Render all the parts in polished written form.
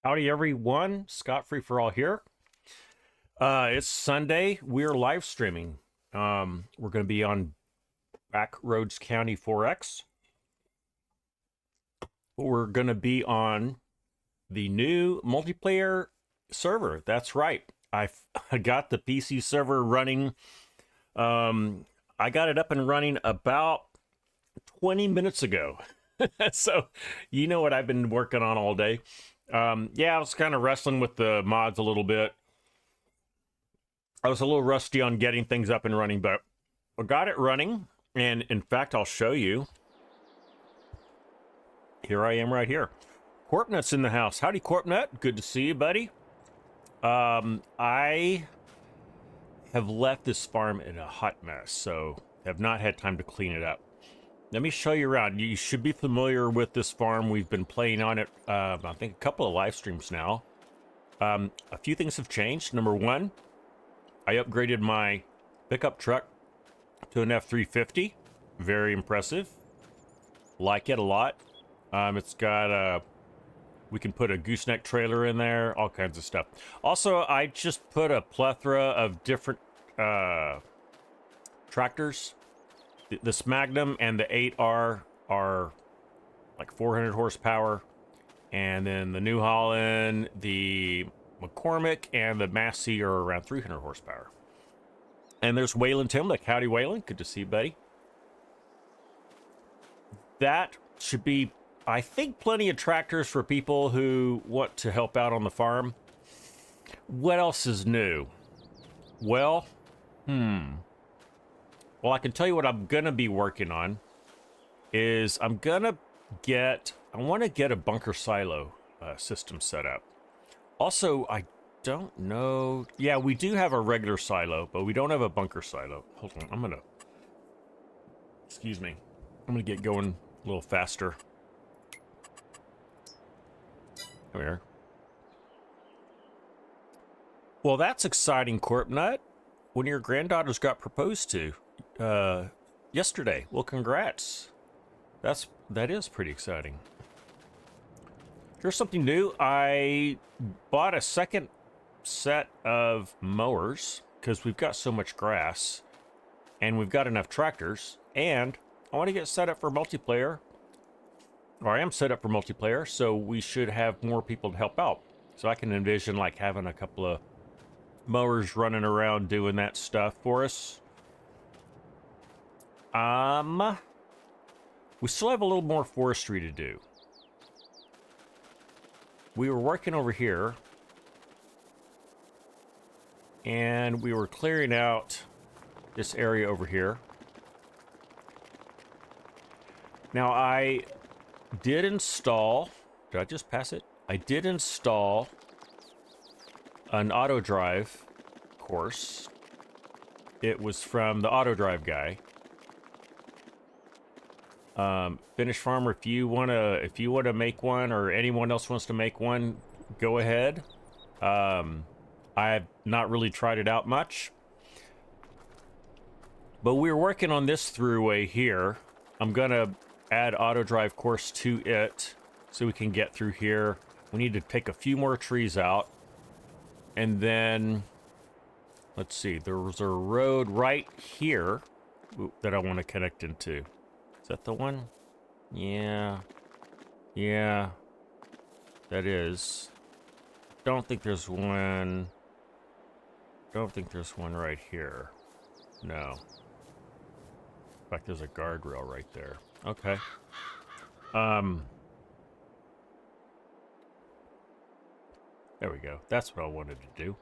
Howdy everyone, ScottFreeforall here. It's Sunday. We're live streaming. We're going to be on Backroads County 4X. We're going to be on the new multiplayer server. That's right. I got the PC server running. I got it up and running about 20 minutes ago. So you know what I've been working on all day. Yeah, I was kind of wrestling with the mods a little bit. I was a little rusty on getting things up and running, but I got it running. And in fact, I'll show you. Here I am right here. Corpnut's in the house. Howdy, Corpnut. Good to see you, buddy. I have left this farm in a hot mess, so have not had time to clean it up. Let me show you around. You should be familiar with this farm. We've been playing on it, I think, a couple of live streams now. A few things have changed. Number one, I upgraded my pickup truck to an F350. Very impressive. Like it a lot. It's got we can put a gooseneck trailer in there, all kinds of stuff. Also, I just put a plethora of different tractors. This Magnum and the 8R are like 400 horsepower. And then the New Holland, the McCormick, and the Massey are around 300 horsepower. And there's Waylon Timlick. Howdy, Waylon. Good to see you, buddy. That should be, I think, plenty of tractors for people who want to help out on the farm. What else is new? Well, well, I can tell you what I'm going to be working on is I want to get a bunker silo. system set up. Also, I don't know. Yeah, we do have a regular silo, but we don't have a bunker silo. Hold on, I'm gonna. Excuse me. I'm gonna get going a little faster. Come here. Well, that's exciting, Corp Nut. When your granddaughters got proposed to yesterday. Well, congrats. That is pretty exciting. Here's something new. I bought a second set of mowers because we've got so much grass and we've got enough tractors, and I want to get set up for multiplayer. Or I am set up for multiplayer, so we should have more people to help out. So I can envision like having a couple of mowers running around doing that stuff for us. We still have a little more forestry to do. We were working over here, and we were clearing out this area over here. Now I did install, did I just pass it? I did install an autodrive course. It was from the autodrive guy. Finish Farmer, if you wanna make one, or anyone else wants to make one, go ahead. I've not really tried it out much, but we're working on this throughway here. I'm gonna add autodrive course to it so we can get through here. We need to take a few more trees out, and then let's see, there was a road right here that I want to connect into. Is that the one? Yeah, that is. Don't think there's one right here. No. In fact, there's a guardrail right there. Okay. There we go. That's what I wanted to do.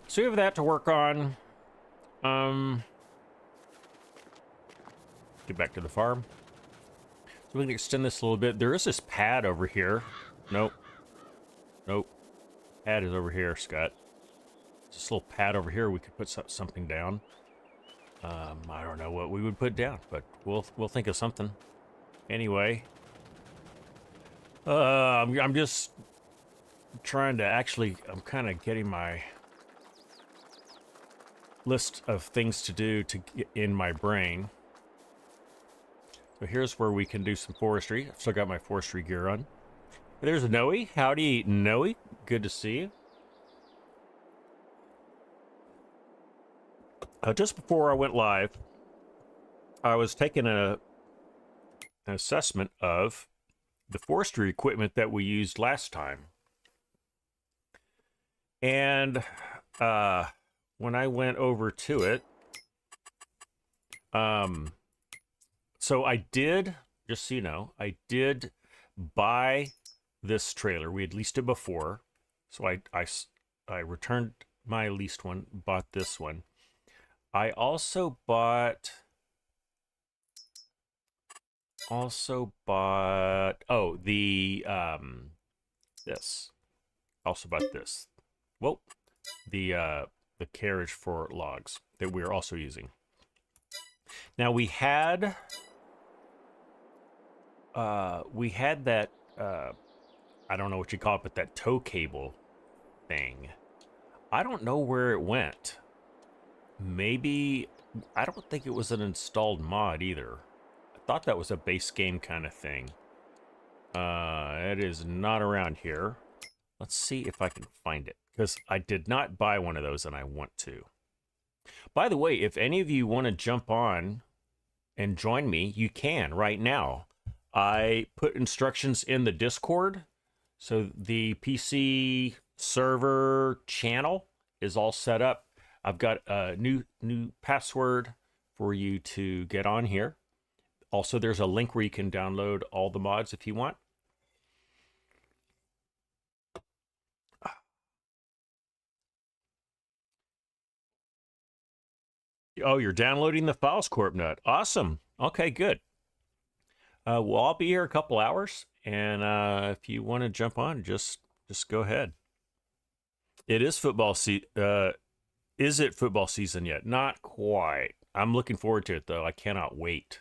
So we have that to work on. Get back to the farm. So we can extend this a little bit. There is this pad over here. Nope. Pad is over here, Scott. This little pad over here. We could put something down. I don't know what we would put down, but we'll think of something. Anyway, I'm just trying to I'm kind of getting my list of things to do to get in my brain. So here's where we can do some forestry. I've still got my forestry gear on. There's Noe. Howdy, Noe. Good to see you. Just before I went live, I was taking an assessment of the forestry equipment that we used last time. And when I went over to it, so I did, just so you know, I did buy this trailer. We had leased it before. So I returned my leased one, bought this one. I also bought, oh, this. Also bought this. Well, the carriage for logs that we're also using. Now we had that, I don't know what you call it, but that tow cable thing. I don't know where it went. Maybe, I don't think it was an installed mod either. I thought that was a base game kind of thing. It is not around here. Let's see if I can find it, because I did not buy one of those and I want to. By the way, if any of you want to jump on and join me, you can right now. I put instructions in the Discord, so the PC server channel is all set up. I've got a new password for you to get on here. Also, there's a link where you can download all the mods if you want. Oh, you're downloading the files, Corp Nut. Awesome. Okay, good. Well, I'll be here a couple hours, and if you want to jump on, just go ahead. It is is it football season yet? Not quite. I'm looking forward to it though. I cannot wait.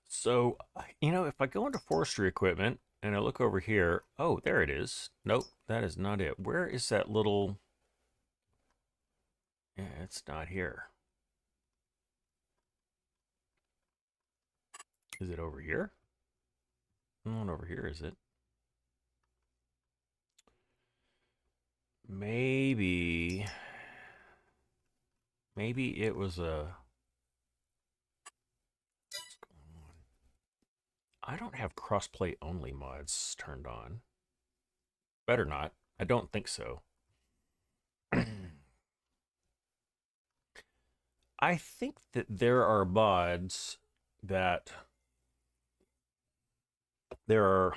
So, if I go into forestry equipment and I look over here, oh, there it is. Nope, that is not it. Where is that little? Yeah, it's not here. Is it over here? Not over here, is it? Maybe it was a. What's going on? I don't have crossplay only mods turned on. Better not. I don't think so. I think that there are mods that there are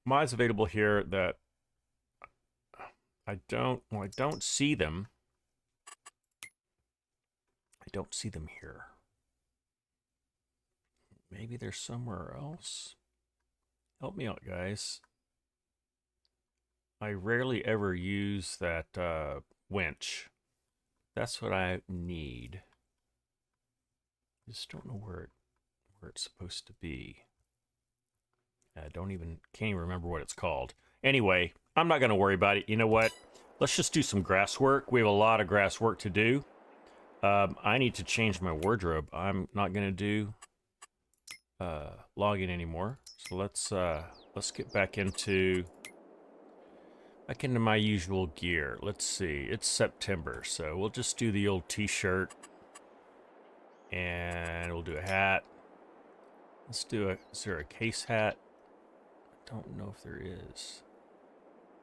mods available here that I don't see them. I don't see them here. Maybe they're somewhere else. Help me out, guys. I rarely ever use that winch. That's what I need. Just don't know where it's supposed to be. I can't even remember what it's called. Anyway, I'm not going to worry about it. You know what? Let's just do some grass work. We have a lot of grass work to do. I need to change my wardrobe. I'm not going to do login anymore. So let's get back into my usual gear. Let's see. It's September, so we'll just do the old t-shirt. And we'll do a hat. Is there a case hat? I don't know if there is.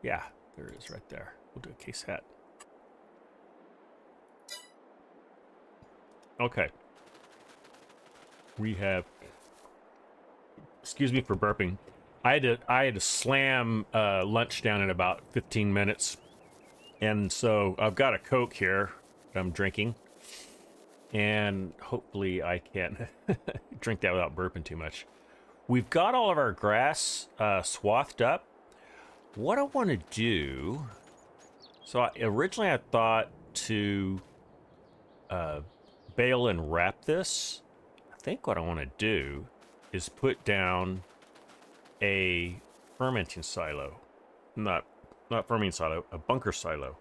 Yeah, there is right there. We'll do a case hat. Okay. We have, excuse me for burping. I had to slam lunch down in about 15 minutes. And so I've got a Coke here that I'm drinking. And hopefully I can drink that without burping too much. We've got all of our grass swathed up. What I want to do... So originally I thought to bale and wrap this. I think what I want to do is put down a fermenting silo. Not fermenting silo, a bunker silo.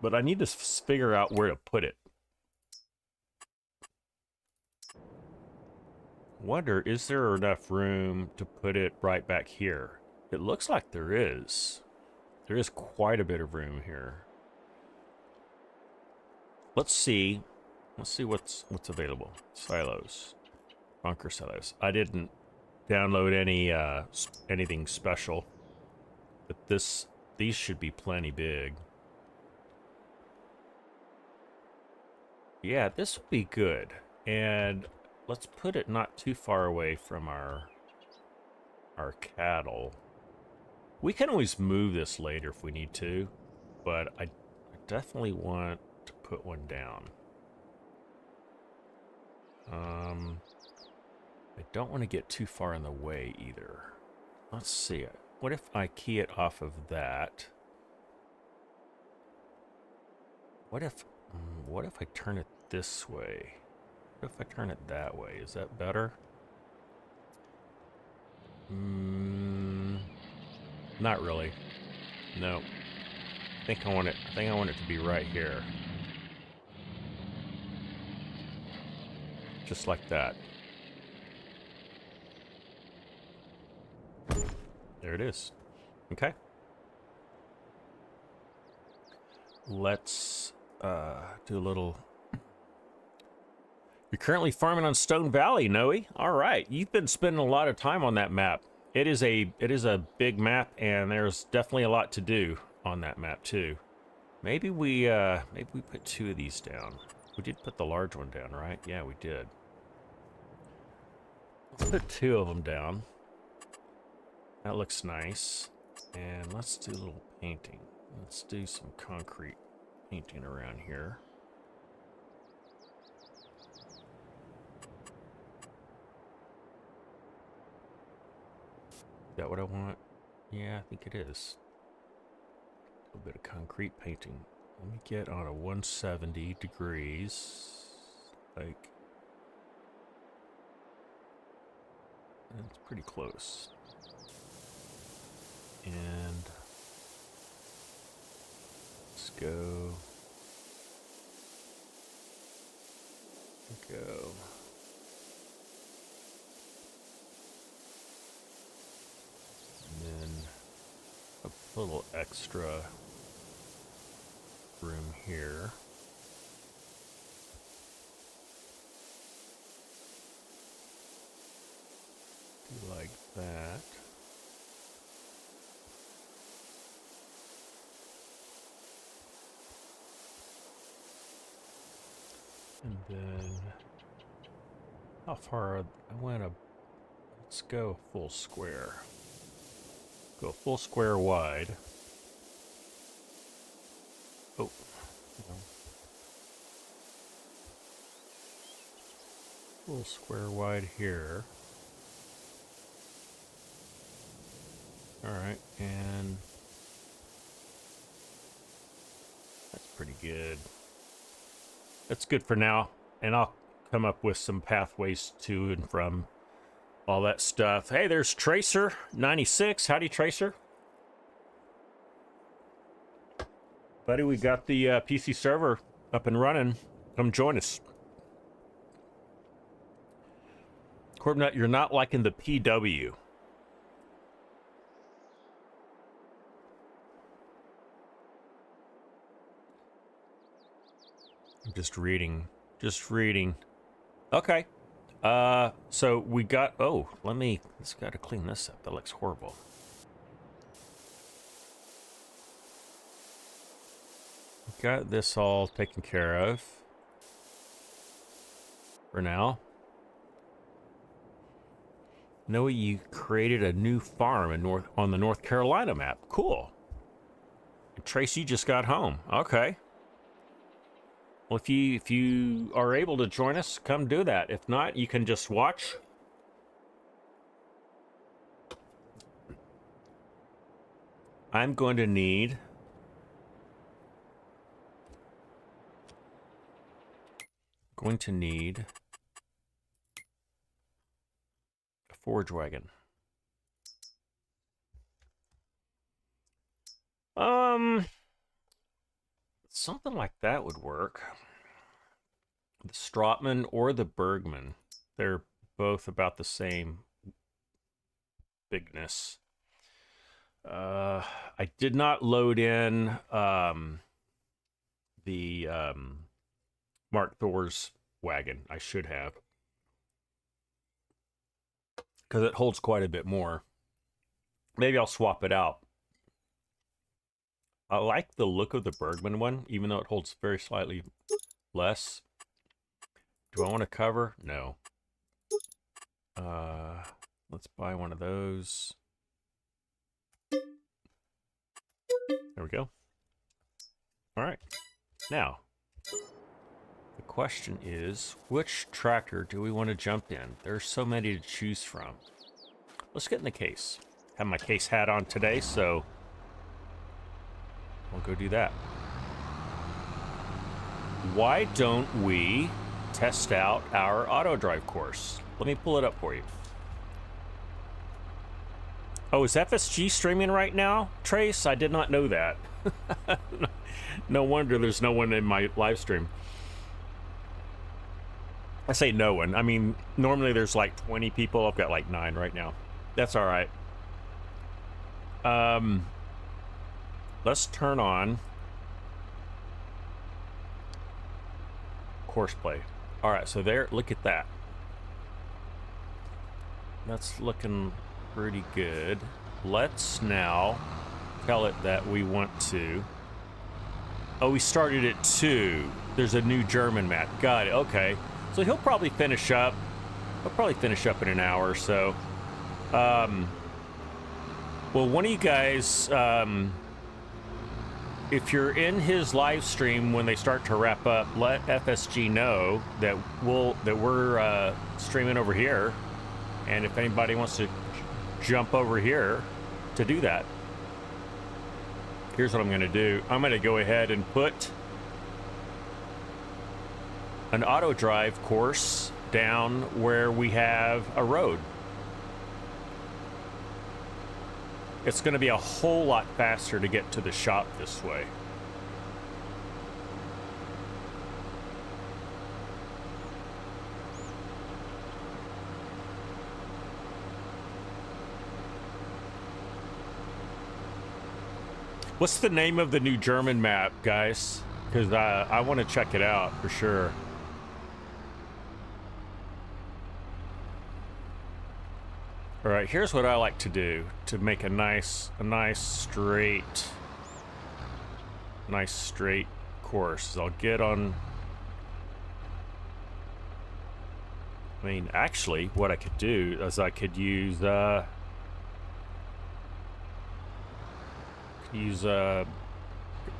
But I need to figure out where to put it. Wonder, is there enough room to put it right back here? It looks like there is. There is quite a bit of room here. Let's see what's available. Silos, bunker silos. I didn't download anything special, but these should be plenty big. Yeah, this will be good. And let's put it not too far away from our cattle. We can always move this later if we need to, but I definitely want to put one down. I don't want to get too far in the way either. Let's see it. What if I key it off of that? What if I turn it this way? What if I turn it that way? Is that better? Not really. No. I think I want it to be right here. Just like that. There it is. Okay. Let's do a little... You're currently farming on Stone Valley, Noe. All right. You've been spending a lot of time on that map. It is a big map, and there's definitely a lot to do on that map too. Maybe we put 2 of these down. We did put the large one down, right? Yeah, we did. Let's put 2 of them down. That looks nice. And let's do a little painting. Let's do some concrete painting around here. that what I want? Yeah, I think it is. A little bit of concrete painting. Let me get on a 170 degrees. Like, that's pretty close. And let's go. And then a little extra room here. Do like that. And then how far I went let's go full square. Go full square wide. Oh. No. Full square wide here. Alright, and that's pretty good. That's good for now, and I'll come up with some pathways to and from all that stuff. Hey, there's Tracer96. Howdy, Tracer. Buddy, we got the PC server up and running. Come join us. Corbnut, you're not liking the PW. I'm just reading. Okay. So we got, let's gotta clean this up. That looks horrible. Got this all taken care of for now. Noah, you created a new farm on the North Carolina map. Cool. And Tracy just got home. Okay. Well, if you are able to join us, come do that. If not, you can just watch. I'm going to need a forge wagon. Something like that would work. The Stratman or the Bergman. They're both about the same bigness. I did not load in the Mark Thor's wagon. I should have. Because it holds quite a bit more. Maybe I'll swap it out. I like the look of the Bergman one, even though it holds very slightly less. Do I want to cover? No. Let's buy one of those. There we go. All right. Now, the question is, which tractor do we want to jump in? There's so many to choose from. Let's get in the case. Have my case hat on today, so we'll go do that. Why don't we test out our autodrive course? Let me pull it up for you. Oh, is FSG streaming right now, Trace? I did not know that. No wonder there's no one in my live stream. I say no one. I mean, normally there's like 20 people. I've got like 9 right now. That's all right. Let's turn on course play. All right, so there, look at that. That's looking pretty good. Let's now tell it that we want to. Oh, we started at 2. There's a new German map. Got it. Okay. So he'll probably finish up. He'll probably finish up in an hour or so. Well, one of you guys, if you're in his live stream when they start to wrap up, let FSG know that we're streaming over here, and if anybody wants to jump over here to do that. Here's what I'm going to do. I'm going to go ahead and put an auto drive course down where we have a road. It's going to be a whole lot faster to get to the shop this way. What's the name of the new German map, guys? Because I want to check it out for sure. All right, here's what I like to do to make a nice straight course. I'll get on. I mean, actually, what I could do is I could use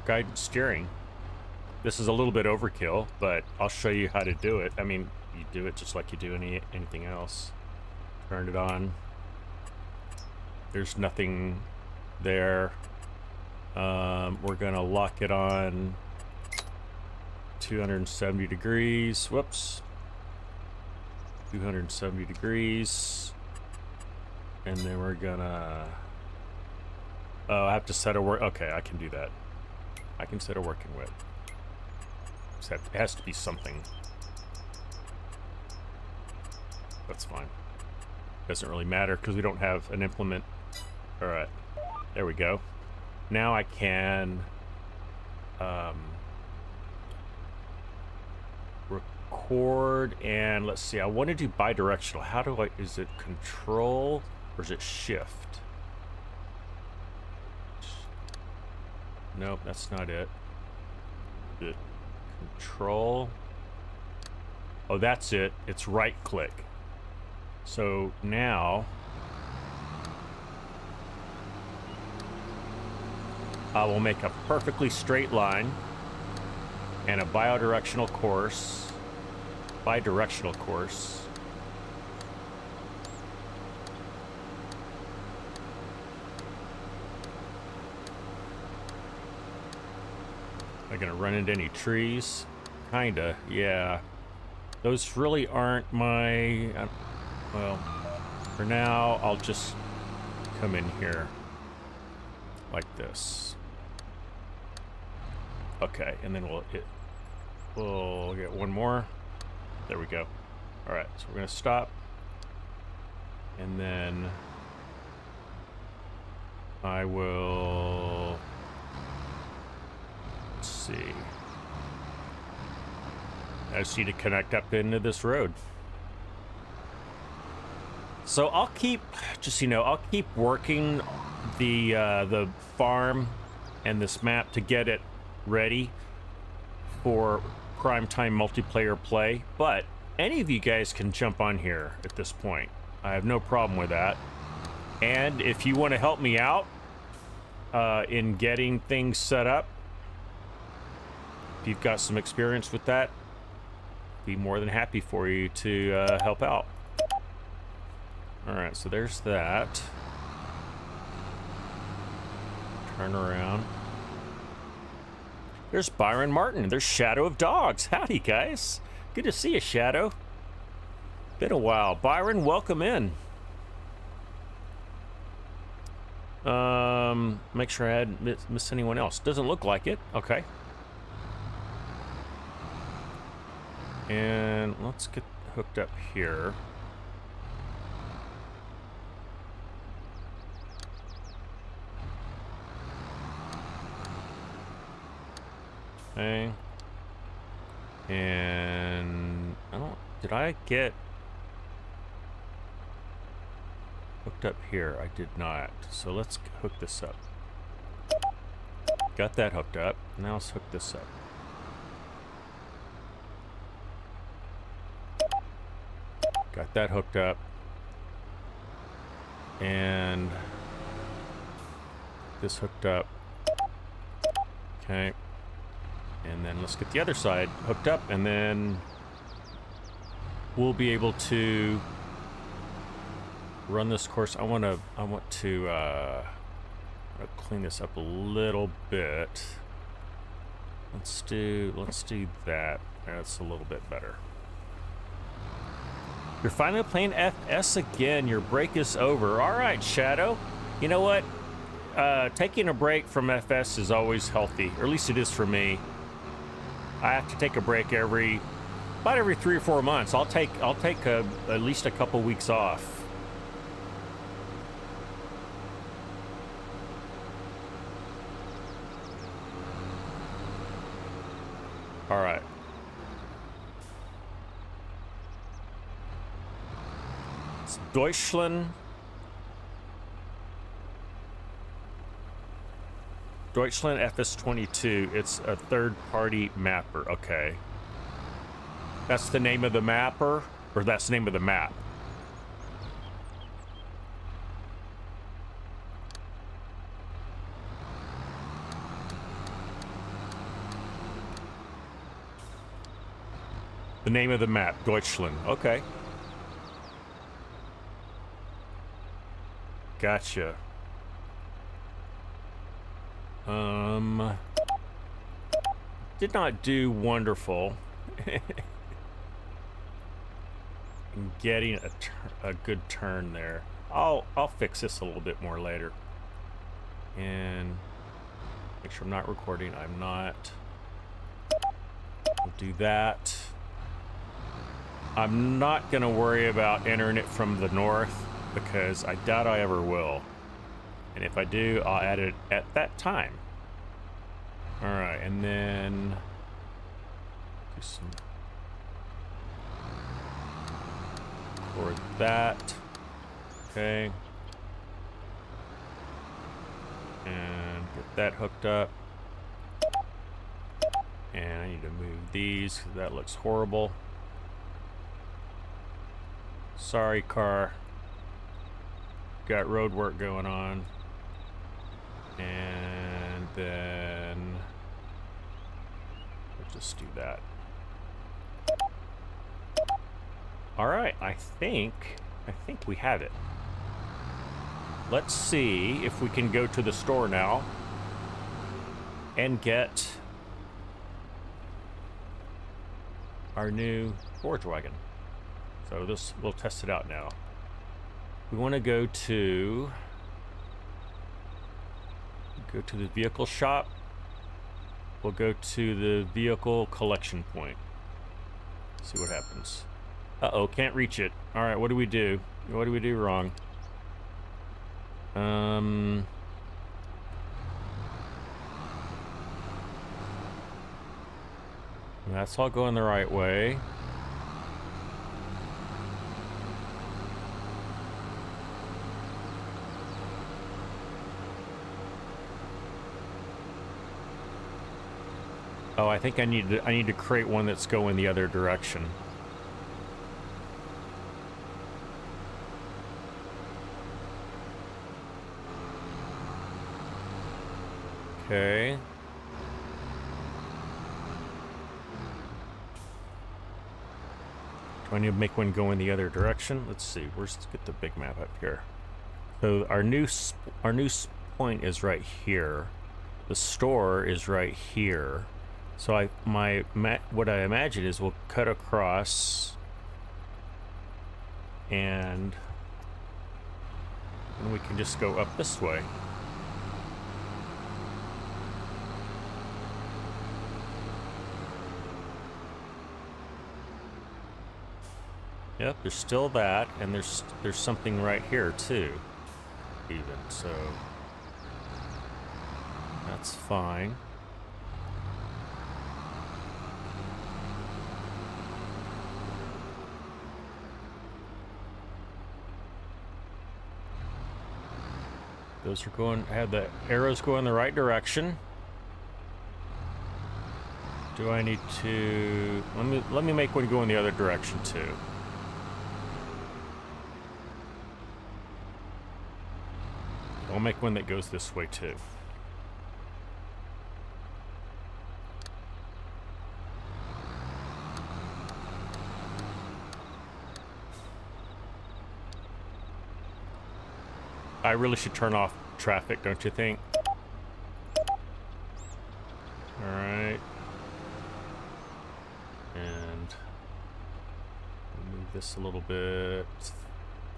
guidance steering. This is a little bit overkill, but I'll show you how to do it. I mean, you do it just like you do anything else. Turn it on. There's nothing there. We're gonna lock it on 270 degrees. Whoops. 270 degrees. And then we're gonna... Oh, I have to set a work... Okay, I can do that. I can set a working width. Except it has to be something. That's fine. Doesn't really matter because we don't have an implement. All right, there we go. Now I can record, and let's see. I want to do bidirectional. How do I? Is it control or is it shift? Nope, that's not it. Is it control? Oh, that's it. It's right click. So now I will make a perfectly straight line and a bidirectional course. Bidirectional course. Am I gonna run into any trees? Kinda, yeah. Those really aren't my... well, for now, I'll just come in here like this. Okay, and then we'll get one more. There we go. All right, so we're gonna stop, and then I will. Let's see. I just need to connect up into this road. So I'll keep, just, you know, I'll keep working the farm and this map to get it ready for primetime multiplayer play. But any of you guys can jump on here at this point. I have no problem with that. And if you want to help me out in getting things set up, if you've got some experience with that, be more than happy for you to help out. All right, so there's that. Turn around. There's Byron Martin. There's Shadow of Dogs. Howdy, guys. Good to see you, Shadow. Been a while. Byron, welcome in. Make sure I hadn't missed anyone else. Doesn't look like it. Okay. And let's get hooked up here. Okay. And did I get hooked up here? I did not. So let's hook this up. Got that hooked up. Now let's hook this up. Got that hooked up. And this hooked up. Okay. And then let's get the other side hooked up, and then we'll be able to run this course. I want to clean this up a little bit. Let's do that. That's a little bit better. You're finally playing FS again. Your break is over. All right, Shadow. You know what? Taking a break from FS is always healthy, or at least it is for me. I have to take a break about every 3 or 4 months. I'll take at least a couple weeks off. All right. It's Deutschland FS22. It's a third-party mapper. Okay. That's the name of the mapper, or that's the name of the map? The name of the map, Deutschland. Okay. Gotcha. Did not do wonderful in getting a good turn there. I'll fix this a little bit more later. And make sure I'm not recording. I'm not. We'll do that. I'm not going to worry about entering it from the north because I doubt I ever will. And if I do, I'll add it at that time. All right, and then do some for that. Okay. And get that hooked up. And I need to move these because that looks horrible. Sorry, car. Got road work going on. And then we'll just do that. All right, I think we have it. Let's see if we can go to the store now and get our new forage wagon. So this, we'll test it out now. We want to go to the vehicle shop. We'll go to the vehicle collection point. See what happens. Uh-oh, can't reach it. All right, what do we do? What do we do wrong? That's all going the right way. Oh, I think I need to create one that's going the other direction. Okay. Do I need to make one go in the other direction? Let's see. Let's get the big map up here. So our new point is right here. The store is right here. So what I imagine is we'll cut across and we can just go up this way. Yep, there's still that, and there's something right here too, even, so that's fine. Those are going, have the arrows go in the right direction. Do I need to, let me make one go in the other direction too. I'll make one that goes this way too. I really should turn off traffic, don't you think? All right. And move this a little bit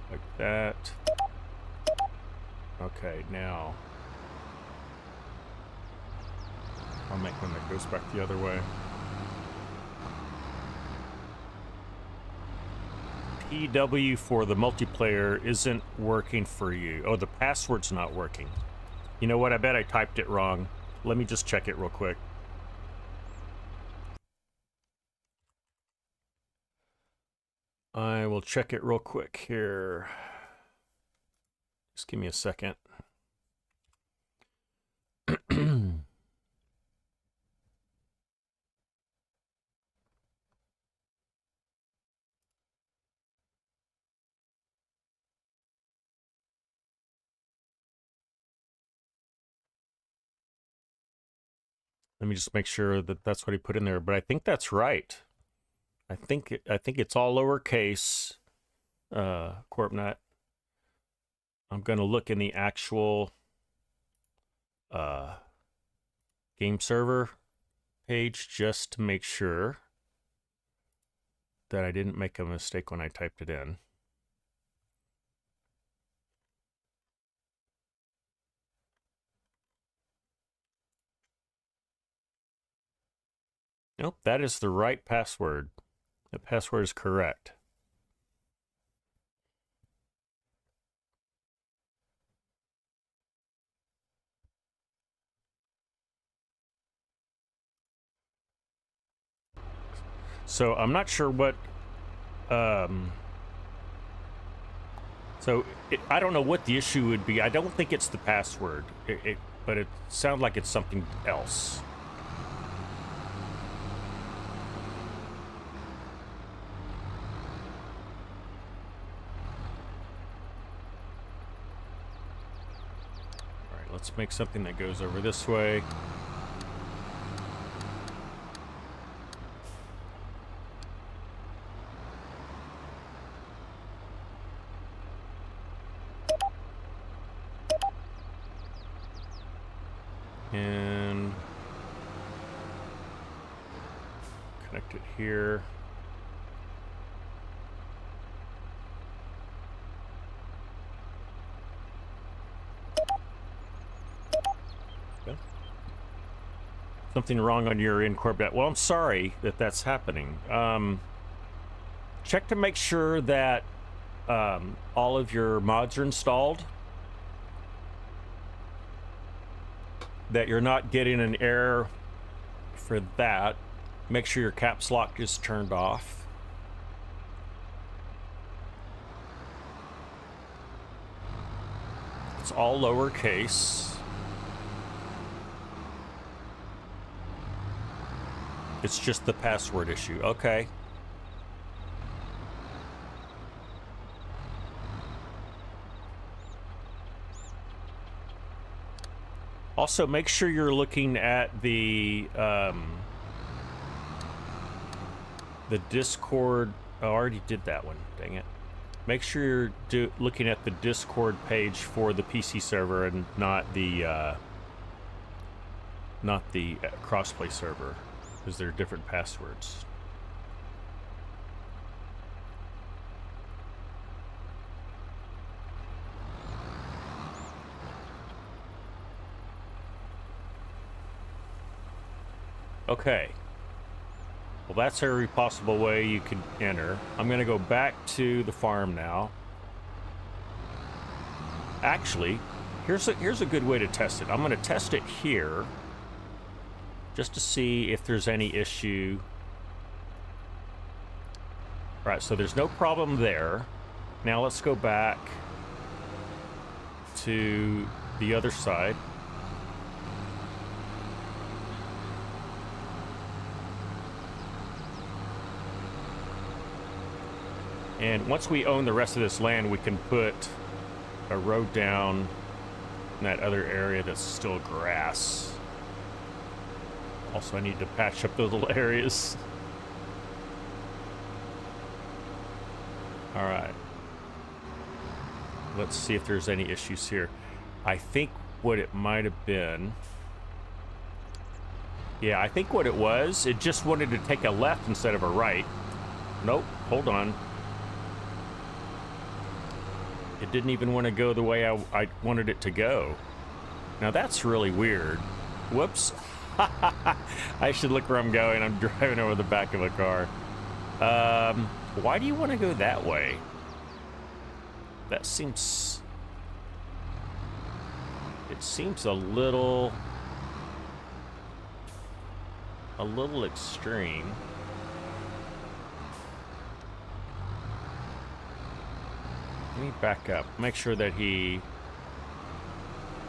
like that. Okay, now I'll make one that goes back the other way. PW for the multiplayer isn't working for you. Oh, the password's not working. You know what? I bet I typed it wrong. Let me just check it real quick. I will check it real quick here. Just give me a second. Let me just make sure that that's what he put in there, but I think that's right. I think it's all lowercase, CorpNet. I'm gonna look in the actual game server page just to make sure that I didn't make a mistake when I typed it in. Nope, that is the right password. The password is correct. So I'm not sure what, I don't know what the issue would be. I don't think it's the password, but it sounds like it's something else. All right, let's make something that goes over this way. And connect it here. Okay. Something wrong on your end, Corvette. Well, I'm sorry that that's happening. Check to make sure that all of your mods are installed, that you're not getting an error for that. Make sure your caps lock is turned off. It's all lowercase. It's just the password issue. Okay. Also, make sure you're looking at the Discord. Oh, I already did that one. Dang it. Make sure you're looking at the Discord page for the PC server and not the crossplay server, because they're different passwords. Okay. Well, that's every possible way you could enter. I'm going to go back to the farm now. Actually, here's a good way to test it. I'm going to test it here just to see if there's any issue. All right, so there's no problem there. Now let's go back to the other side. And once we own the rest of this land, we can put a road down in that other area that's still grass. Also, I need to patch up those little areas. All right. let's see if there's any issues here. I think what it might have been, yeah, I think what it was, it just wanted to take a left instead of a right. Nope, hold on. It didn't even want to go the way I wanted it to go. Now that's really weird. Whoops. I should look where I'm going. I'm driving over the back of a car. Why do you want to go that way? That seems... It seems a little extreme. Let me back up. Make sure that he...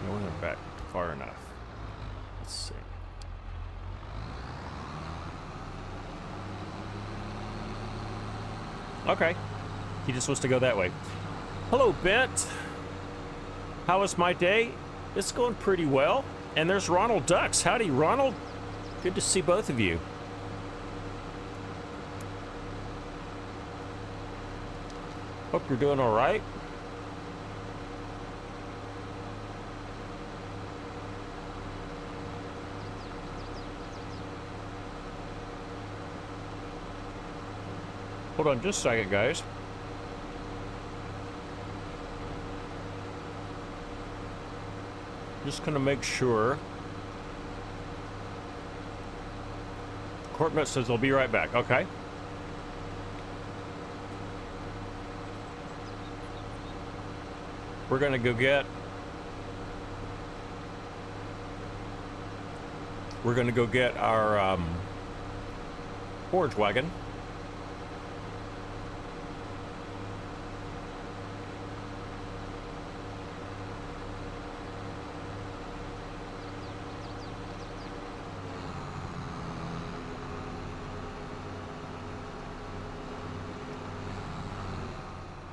No, we went back far enough. Let's see. Okay. He just wants to go that way. Hello, Bent. How was my day? It's going pretty well. And there's Ronald Ducks. Howdy, Ronald. Good to see both of you. Hope you're doing all right. Hold on just a second, guys. Just gonna make sure. Courtmet says they'll be right back. Okay. We're gonna go get. We're gonna go get our forage wagon.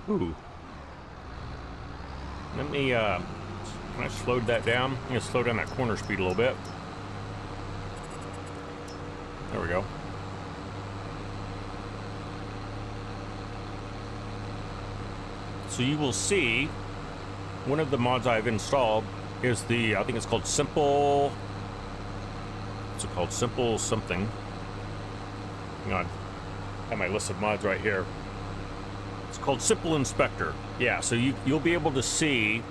Ooh. Let me, can I slow that down? I'm gonna slow down that corner speed a little bit. There we go. So you will see one of the mods I've installed is the, I think it's called Simple, what's it called? Simple something. Hang on. I have my list of mods right here. It's called Simple Inspector. Yeah, so you'll be able to see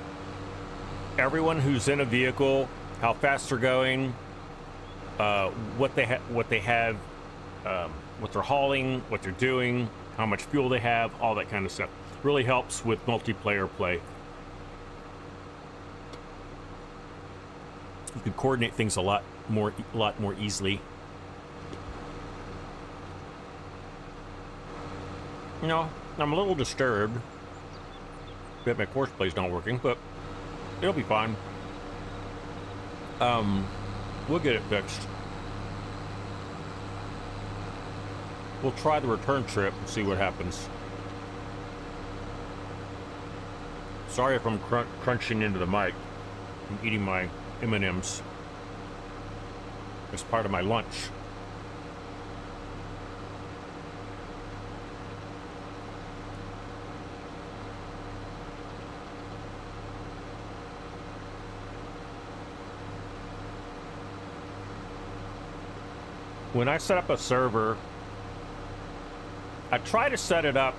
everyone who's in a vehicle, how fast they're going, what they have, what they're hauling, what they're doing, how much fuel they have, all that kind of stuff. Really helps with multiplayer play. You can coordinate things a lot more easily. No. I'm a little disturbed that my force play's not working, but it'll be fine. We'll get it fixed. We'll try the return trip and see what happens. Sorry if I'm crunching into the mic. I'm eating my M&Ms as part of my lunch. When I set up a server, I try to set it up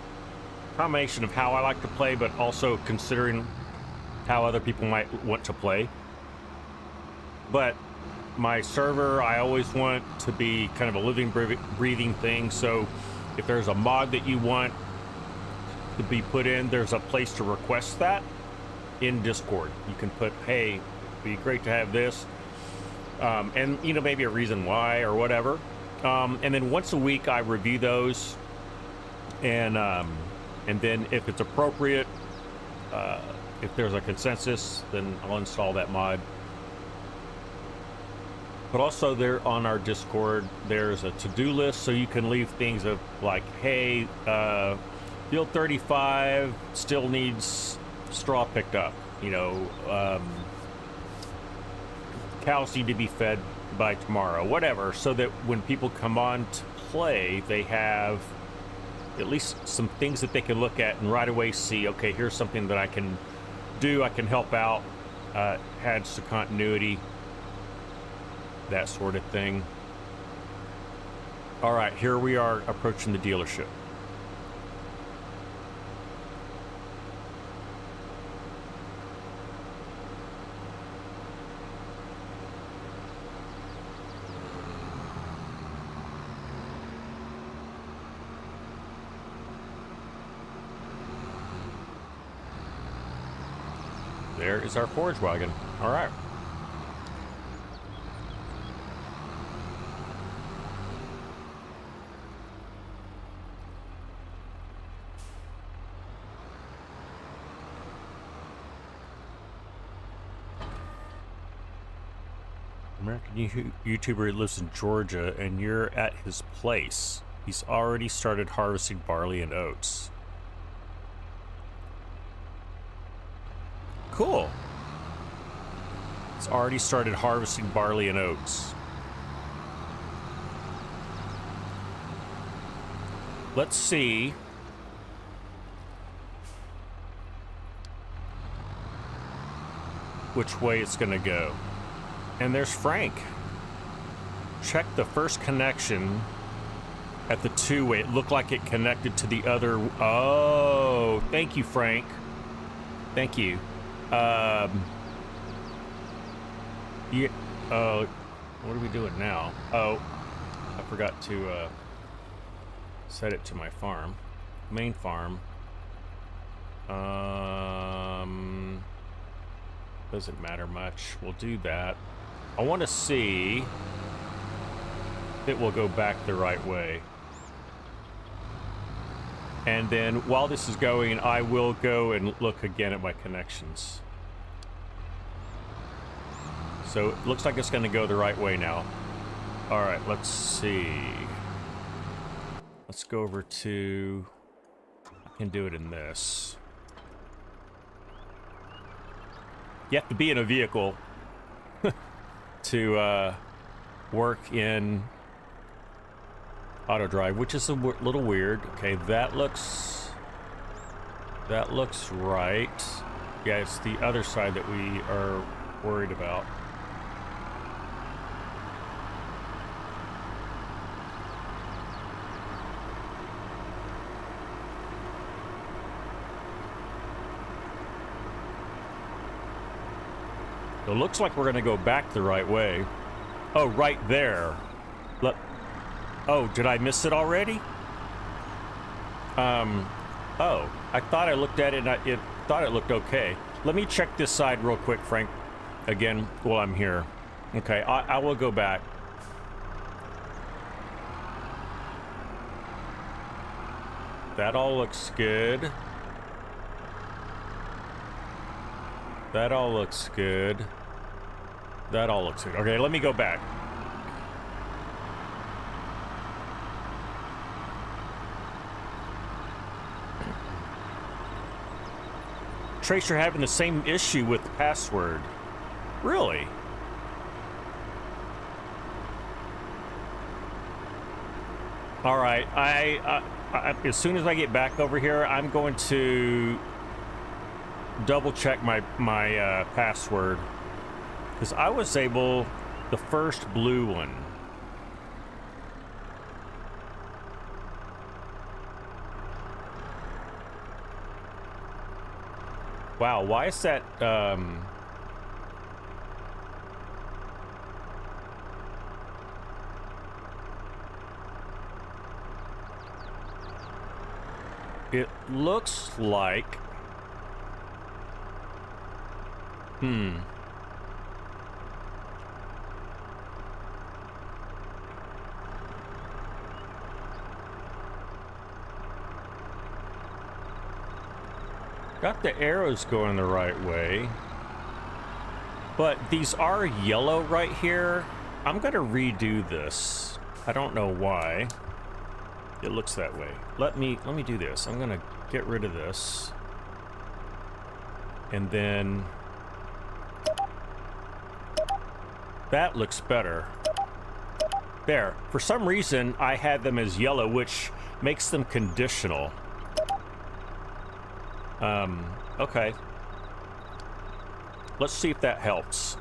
a combination of how I like to play, but also considering how other people might want to play. But my server, I always want to be kind of a living, breathing thing. So if there's a mod that you want to be put in, there's a place to request that in Discord. You can put, hey, it'd be great to have this. And, you know, maybe a reason why or whatever. And then once a week I review those. And then if it's appropriate, if there's a consensus, then I'll install that mod. But also there on our Discord, there's a to-do list. So you can leave things of like, hey, field 35 still needs straw picked up. You know, cows need to be fed by tomorrow, whatever, so that when people come on to play, they have at least some things that they can look at and right away see, okay, here's something that I can do, I can help out, adds to continuity, that sort of thing. All right, here we are approaching the dealership. There is our forage wagon. All right. American YouTuber lives in Georgia, and you're at his place. He's already started harvesting barley and oats. Cool. It's already started harvesting barley and oats. Let's see. Which way it's gonna go. And there's Frank. Check the first connection at the two-way. It looked like it connected to the other. Oh, thank you, Frank. Thank you. Yeah. What are we doing now? Oh, I forgot to set it to my farm, main farm. Doesn't matter much. We'll do that. I want to see if it will go back the right way. And then while this is going, I will go and look again at my connections. So it looks like it's going to go the right way now. All right, let's see. Let's go over to, I can do it in this. You have to be in a vehicle to work in autodrive, which is a little weird. Okay, that looks right. Yeah, it's the other side that we are worried about. It looks like we're going to go back the right way. Oh, right there. Oh, did I miss it already? Oh, I thought I looked at it and it thought it looked okay. Let me check this side real quick, Frank, again, while I'm here. Okay, I will go back. That all looks good. That all looks good. That all looks good. Okay, let me go back. Trace, you're having the same issue with the password. Really? All right, I as soon as I get back over here, I'm going to double check my password, because I was able, the first blue one. Wow, why is that it looks like got the arrows going the right way, but these are yellow right here. I'm gonna redo this. I don't know why it looks that way. Let me do this. I'm gonna get rid of this, and then that looks better. There. For some reason, I had them as yellow, which makes them conditional. Okay. Let's see if that helps.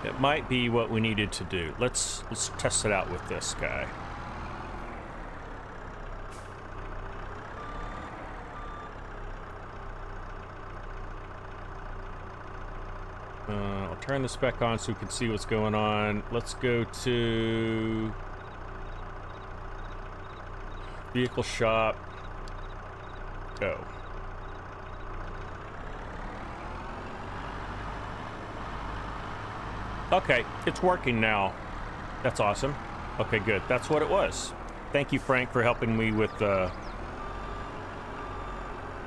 It might be what we needed to do. Let's test it out with this guy. I'll turn this back on so we can see what's going on. Let's go to vehicle shop. Go. Okay, it's working now. That's awesome. Okay, good. That's what it was. Thank you, Frank, for helping me with Oh,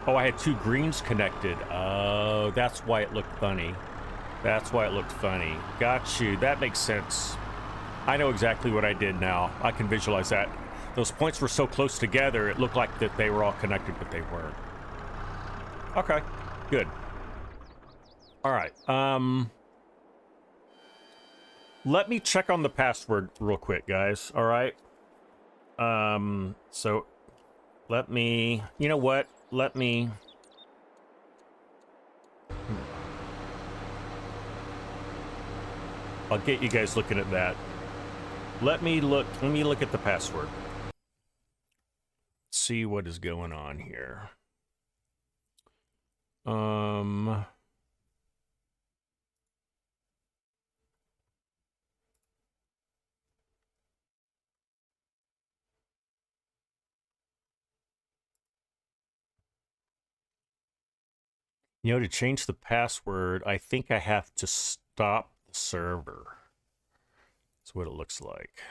I had two greens connected. Oh, that's why it looked funny. That's why it looked funny. Got you. That makes sense. I know exactly what I did now. I can visualize that. Those points were so close together, it looked like that they were all connected, but they weren't. Okay, good. All right. Let me check on the password real quick, guys. All right. So let me, you know what? Let me, I'll get you guys looking at that. Let me look at the password. See what is going on here. You know, to change the password, I think I have to stop the server. That's what it looks like.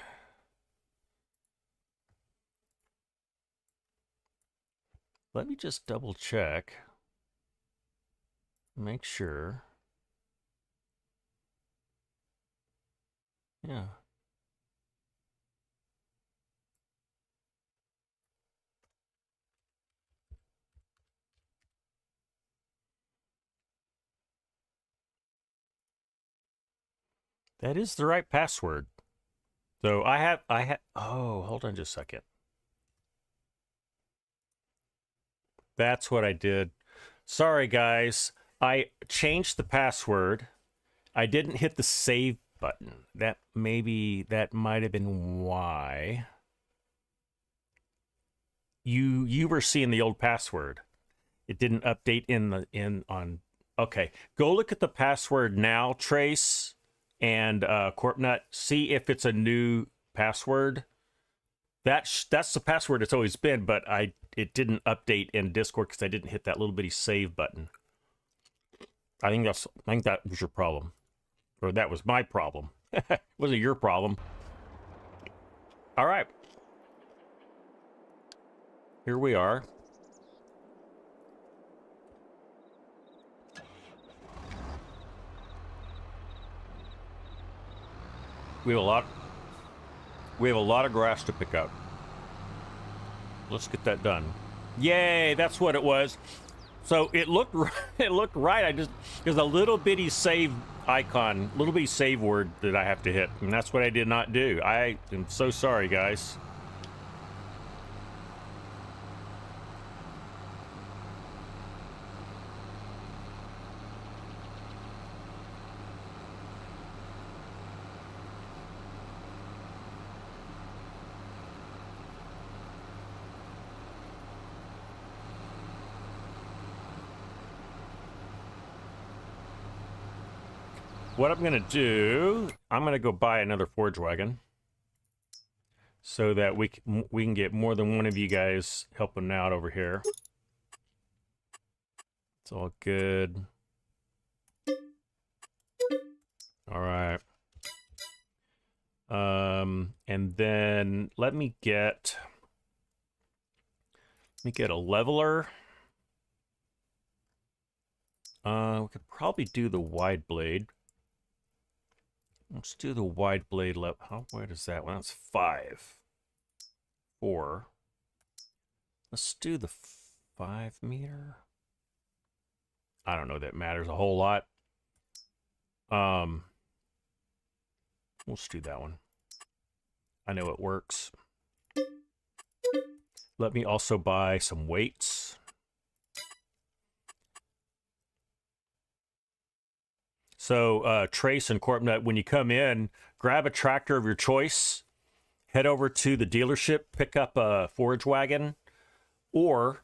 Let me just double check. Make sure. Yeah. That is the right password. So I have, oh, hold on just a second. That's what I did. Sorry, guys. I changed the password. I didn't hit the save button. That might have been why. You were seeing the old password. It didn't update on. Okay, go look at the password now, Trace and Corpnut. See if it's a new password. That's the password it's always been, but it didn't update in Discord because I didn't hit that little bitty save button. I think that was your problem, or that was my problem. It wasn't your problem. All right, here we are. We have a lot of grass to pick up. Let's get that done. Yay, that's what it was. So it looked right. There's a little bitty save icon, little bitty save word that I have to hit, and that's what I did not do. I am so sorry, guys. What I'm gonna do, I'm gonna go buy another forge wagon so that we can get more than one of you guys helping out over here. It's all good. All right. And then let me get a leveler. We could probably do the wide blade. Let's do the wide blade level. How wide is that one? That's 5. 4. Let's do the 5 meter. I don't know that matters a whole lot. Let's do that one. I know it works. Let me also buy some weights. So Trace and Corpnut, when you come in, grab a tractor of your choice, head over to the dealership, pick up a forage wagon, or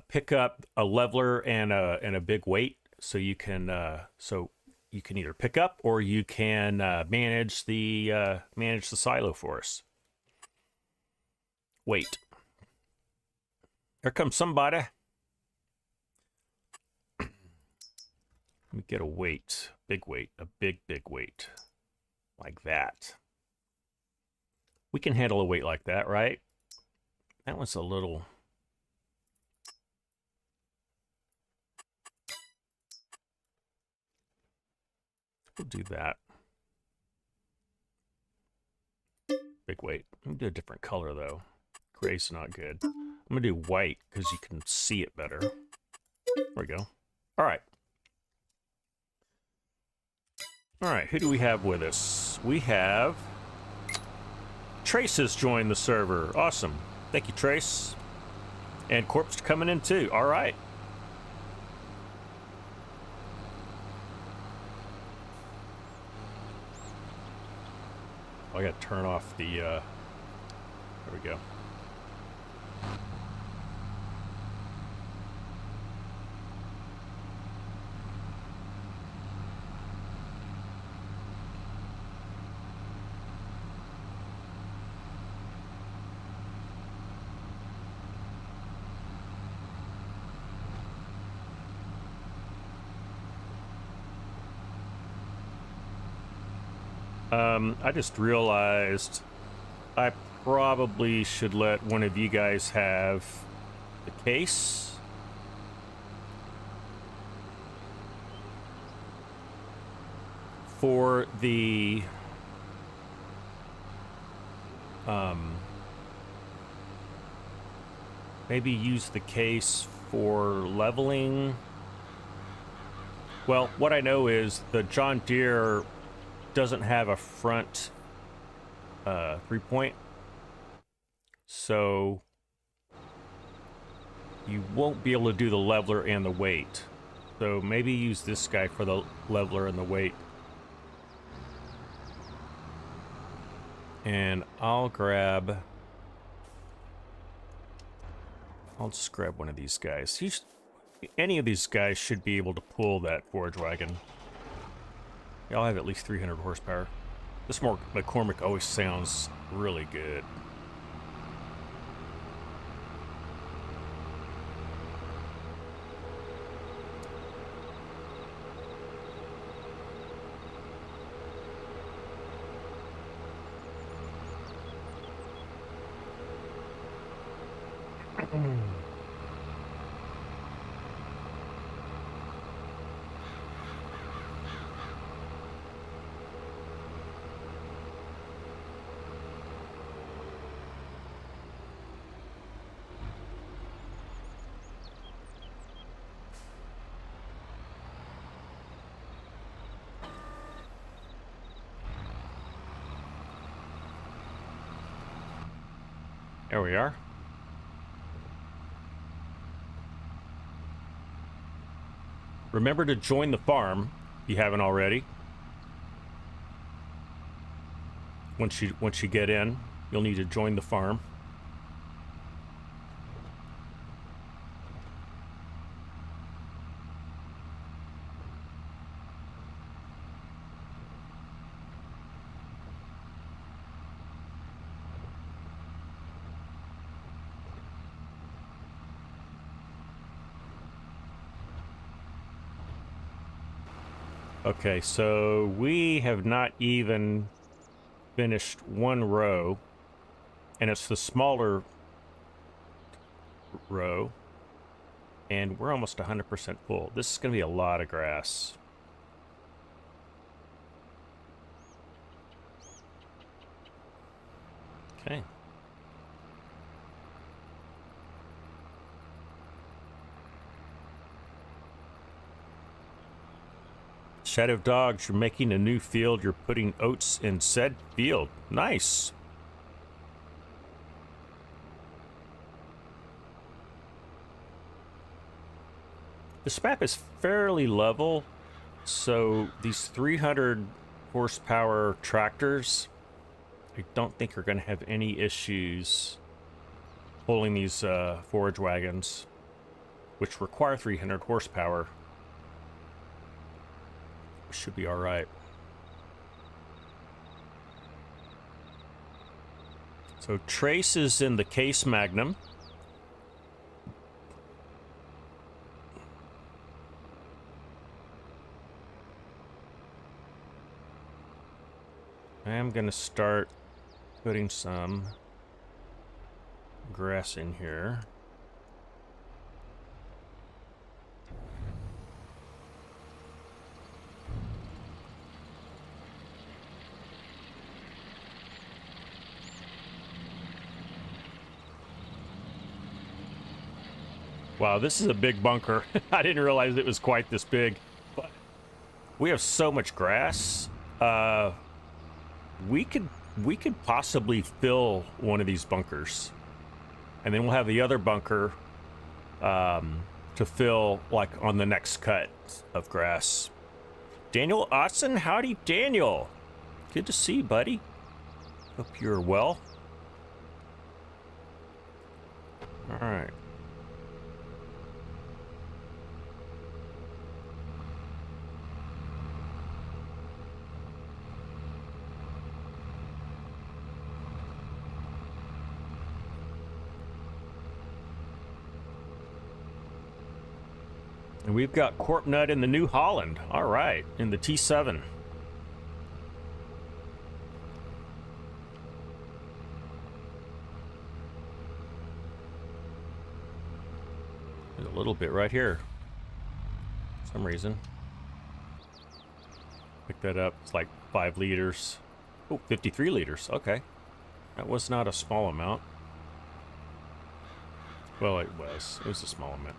pick up a leveler and a big weight, so you can either pick up or you can manage the silo for us. Wait, here comes somebody. Let me get a weight, big weight, a big weight, like that. We can handle a weight like that, right? That one's a little. We'll do that. Big weight. I'm gonna do a different color though. Gray's not good. I'm gonna do white because you can see it better. There we go. All right. All right, who do we have with us? We have Trace has joined the server. Awesome. Thank you, Trace. And Corp's coming in too. All right. I gotta turn off the, there we go. I just realized I probably should let one of you guys have the case. For the maybe use the case for leveling. Well, what I know is the John Deere doesn't have a front 3-point, so you won't be able to do the leveler and the weight. So maybe use this guy for the leveler and the weight. And I'll just grab one of these guys. Any of these guys should be able to pull that forage wagon. Y'all have at least 300 horsepower. This McCormick always sounds really good. There we are. Remember to join the farm if you haven't already. Once you get in, you'll need to join the farm. Okay, so we have not even finished one row, and it's the smaller row, and we're almost 100% full. This is going to be a lot of grass. Okay. Shadow Dogs, you're making a new field. You're putting oats in said field. Nice. This map is fairly level, so these 300 horsepower tractors, I don't think are going to have any issues pulling these forage wagons, which require 300 horsepower. Should be all right. So Trace is in the Case Magnum. I'm gonna start putting some grass in here. Wow, this is a big bunker. I didn't realize it was quite this big, but we have so much grass. We could possibly fill one of these bunkers, and then we'll have the other bunker to fill like on the next cut of grass. Daniel Austin, howdy Daniel. Good to see you, buddy. Hope you're well. All right. And we've got Corp Nut in the New Holland. All right, in the T7. There's a little bit right here. For some reason. Pick that up. It's like 5 liters. Oh, 53 liters. Okay. That was not a small amount. Well, it was. It was a small amount.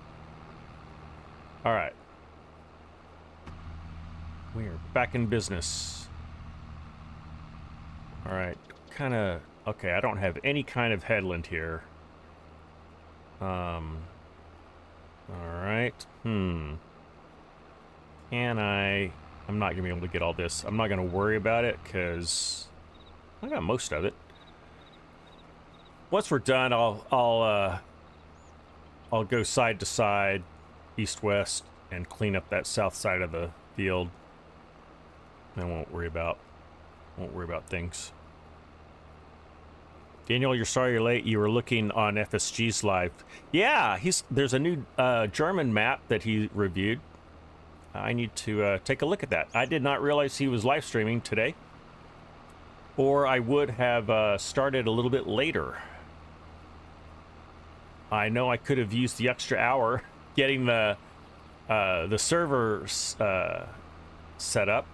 All right. We are back in business. All right. Kind of... Okay, I don't have any kind of headland here. All right. Can I... I'm not going to be able to get all this. I'm not going to worry about it because I got most of it. Once we're done, I'll go side to side, east-west, and clean up that south side of the field. I won't worry about things. Daniel, you're sorry you're late. You were looking on FSG's live. Yeah, there's a new German map that he reviewed. I need to take a look at that. I did not realize he was live streaming today, or I would have started a little bit later. I know I could have used the extra hour getting the servers set up.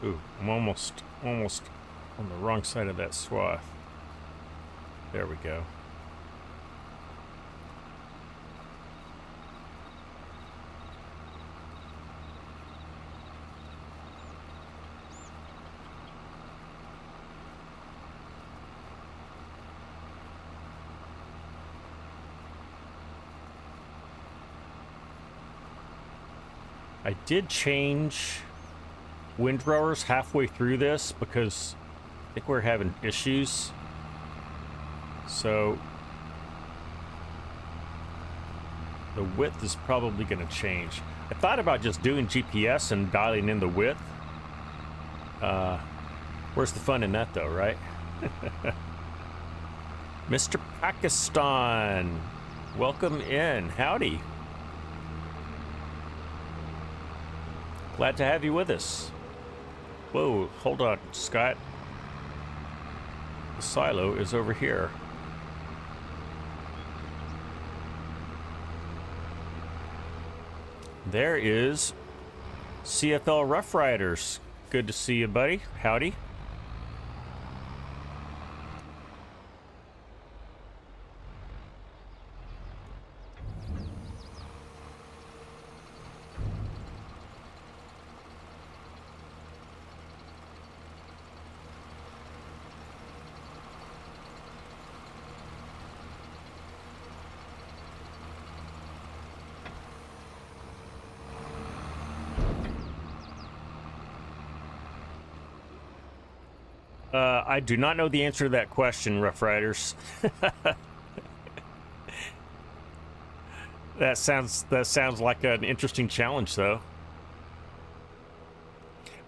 Ooh, I'm almost on the wrong side of that swath. There we go. I did change windrowers halfway through this because I think we're having issues. So the width is probably going to change. I thought about just doing GPS and dialing in the width. Where's the fun in that though, right? Mr. Pakistan, welcome in. Howdy. Glad to have you with us. Whoa, hold on, Scott. The silo is over here. There is CFL Rough Riders. Good to see you, buddy. Howdy. I do not know the answer to that question, Rough Riders. That sounds like an interesting challenge, though.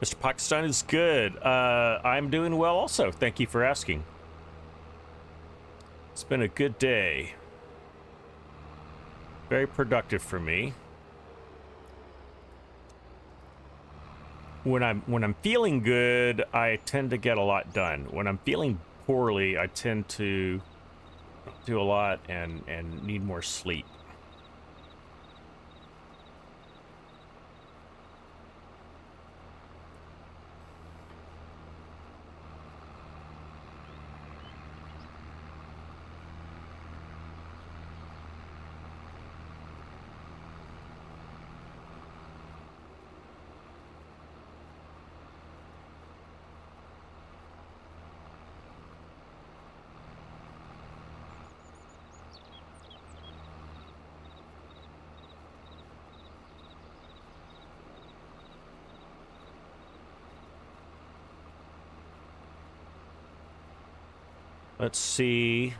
Mr. Pakistan is good. I'm doing well also. Thank you for asking. It's been a good day. Very productive for me. When I'm feeling good, I tend to get a lot done. When I'm feeling poorly, I tend to do a lot and need more sleep. Let's see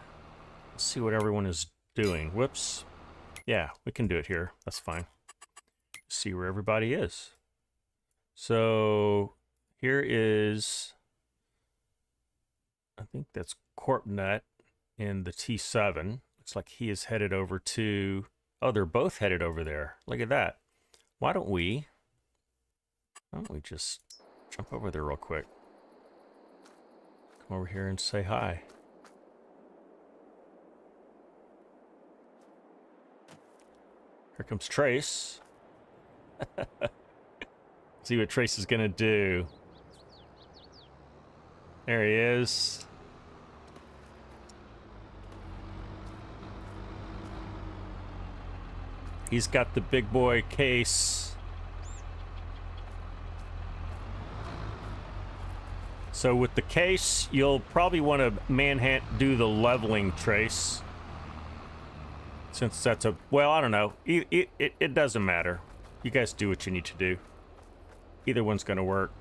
what everyone is doing. Whoops. Yeah, we can do it here. That's fine. See where everybody is. So here is, I think that's CorpNut in the T7. Looks like he is headed over to, oh, they're both headed over there. Look at that. Why don't we just jump over there real quick? Come over here and say hi. Here comes Trace. See what Trace is gonna do. There he is. He's got the big boy case. So with the case, you'll probably want to do the leveling, Trace. Since that's a, well, I don't know. It doesn't matter. You guys do what you need to do. Either one's going to work.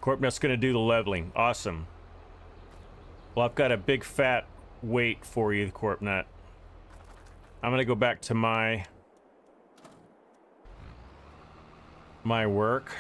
CorpNut's going to do the leveling. Awesome. Well, I've got a big fat weight for you, CorpNut. I'm going to go back to my work.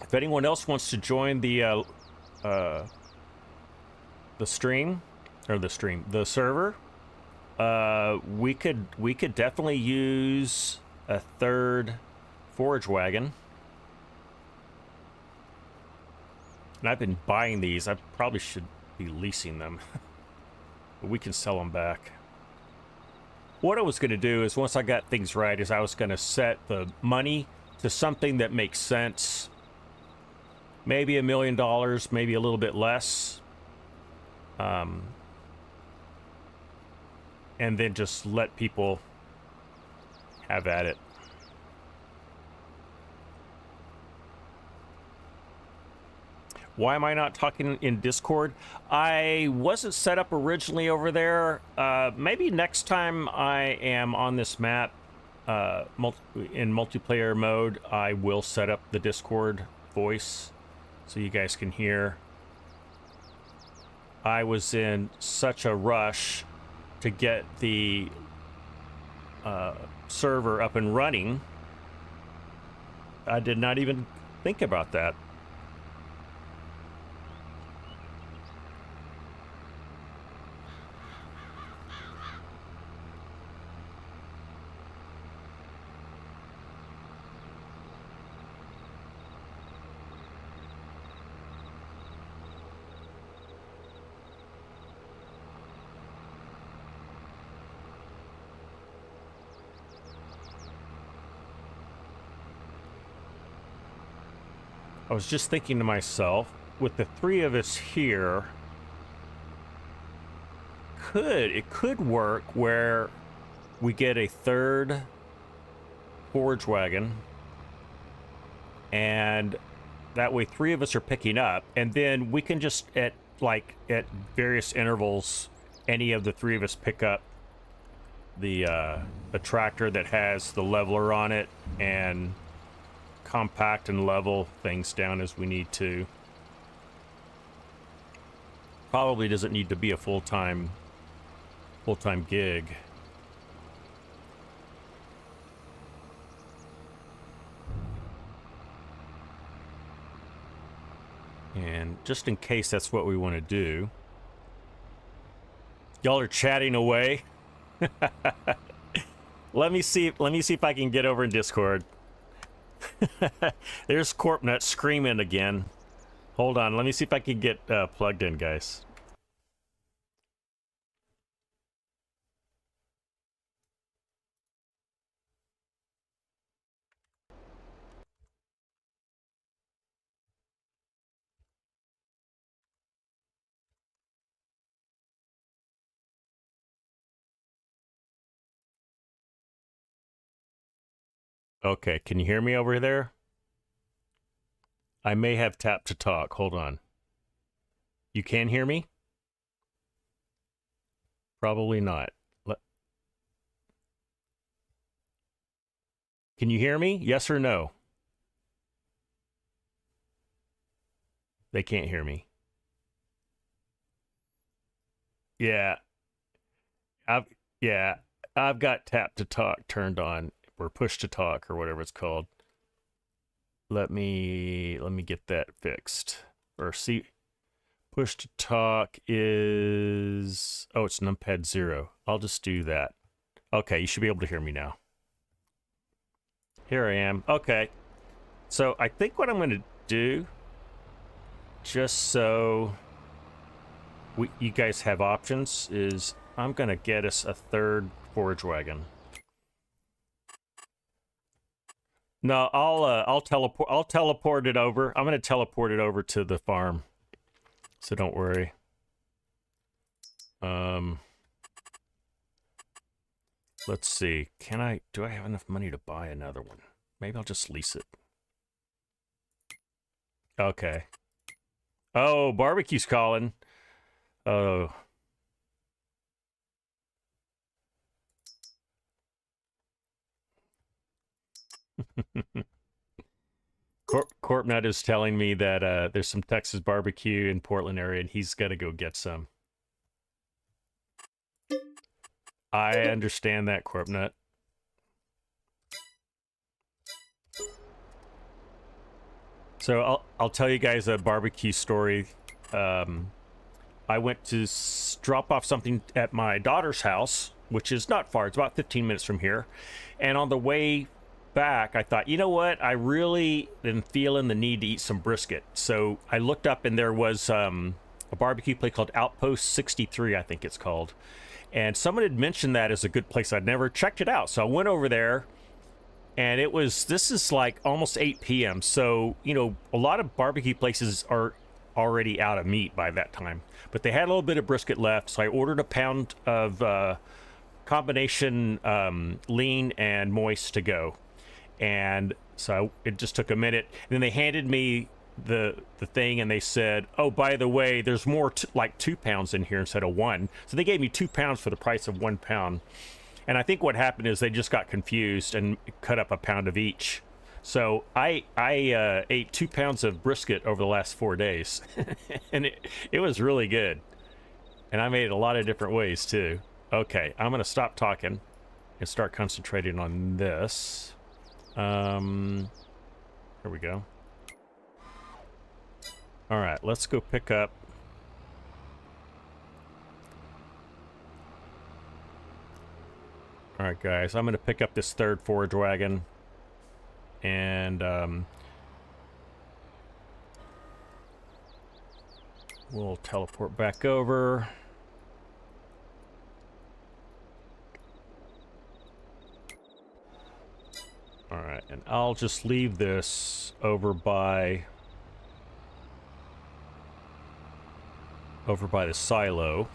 If anyone else wants to join the stream, or the server, we could definitely use a third forage wagon. And I've been buying these. I probably should be leasing them, but we can sell them back. What I was going to do is, once I got things right, is I was going to set the money to something that makes sense. Maybe $1 million, maybe a little bit less. And then just let people have at it. Why am I not talking in Discord? I wasn't set up originally over there. Maybe next time I am on this map in multiplayer mode, I will set up the Discord voice so you guys can hear. I was in such a rush to get the server up and running. I did not even think about that. I was just thinking to myself, with the three of us here, it could work where we get a third forage wagon, and that way three of us are picking up, and then we can just at various intervals, any of the three of us pick up the tractor that has the leveler on it and compact and level things down as we need to. Probably doesn't need to be a full-time gig. And just in case that's what we want to do, y'all are chatting away. Let me see if I can get over in Discord. There's Corpnut screaming again. Hold on, let me see if I can get plugged in, guys. Okay, can you hear me over there? I may have tapped to talk. Hold on. You can hear me? Probably not. Can you hear me? Yes or no? They can't hear me. Yeah. I've got tap to talk turned on, or push to talk, or whatever it's called. Let me get that fixed. Or see, push to talk is, oh, it's numpad 0. I'll just do that. Okay, you should be able to hear me now. Here I am. Okay. So I think what I'm going to do, just so you guys have options, is I'm going to get us a third forage wagon. No, I'll teleport it over. I'm going to teleport it over to the farm. So don't worry. Let's see. Do I have enough money to buy another one? Maybe I'll just lease it. Okay. Oh, barbecue's calling. Oh. Corpnut is telling me that there's some Texas barbecue in Portland area, and he's got to go get some. I understand that, Corpnut. So I'll tell you guys a barbecue story. I went to drop off something at my daughter's house, which is not far. It's about 15 minutes from here. And on the way back, I thought, you know what? I really am feeling the need to eat some brisket. So I looked up, and there was a barbecue place called Outpost 63, I think it's called. And someone had mentioned that as a good place. I'd never checked it out. So I went over there, and this is like almost 8 p.m. So, you know, a lot of barbecue places are already out of meat by that time. But they had a little bit of brisket left, so I ordered a pound of combination lean and moist to go. And so it just took a minute. And then they handed me the thing, and they said, oh, by the way, there's more, like 2 pounds in here instead of 1. So they gave me 2 pounds for the price of 1 pound. And I think what happened is they just got confused and cut up a pound of each. So I ate 2 pounds of brisket over the last 4 days. And it was really good. And I made it a lot of different ways too. Okay, I'm gonna stop talking and start concentrating on this. Here we go. All right, let's go pick up. All right, guys, I'm gonna pick up this third forage wagon, and we'll teleport back over. All right, and I'll just leave this over by over by the silo.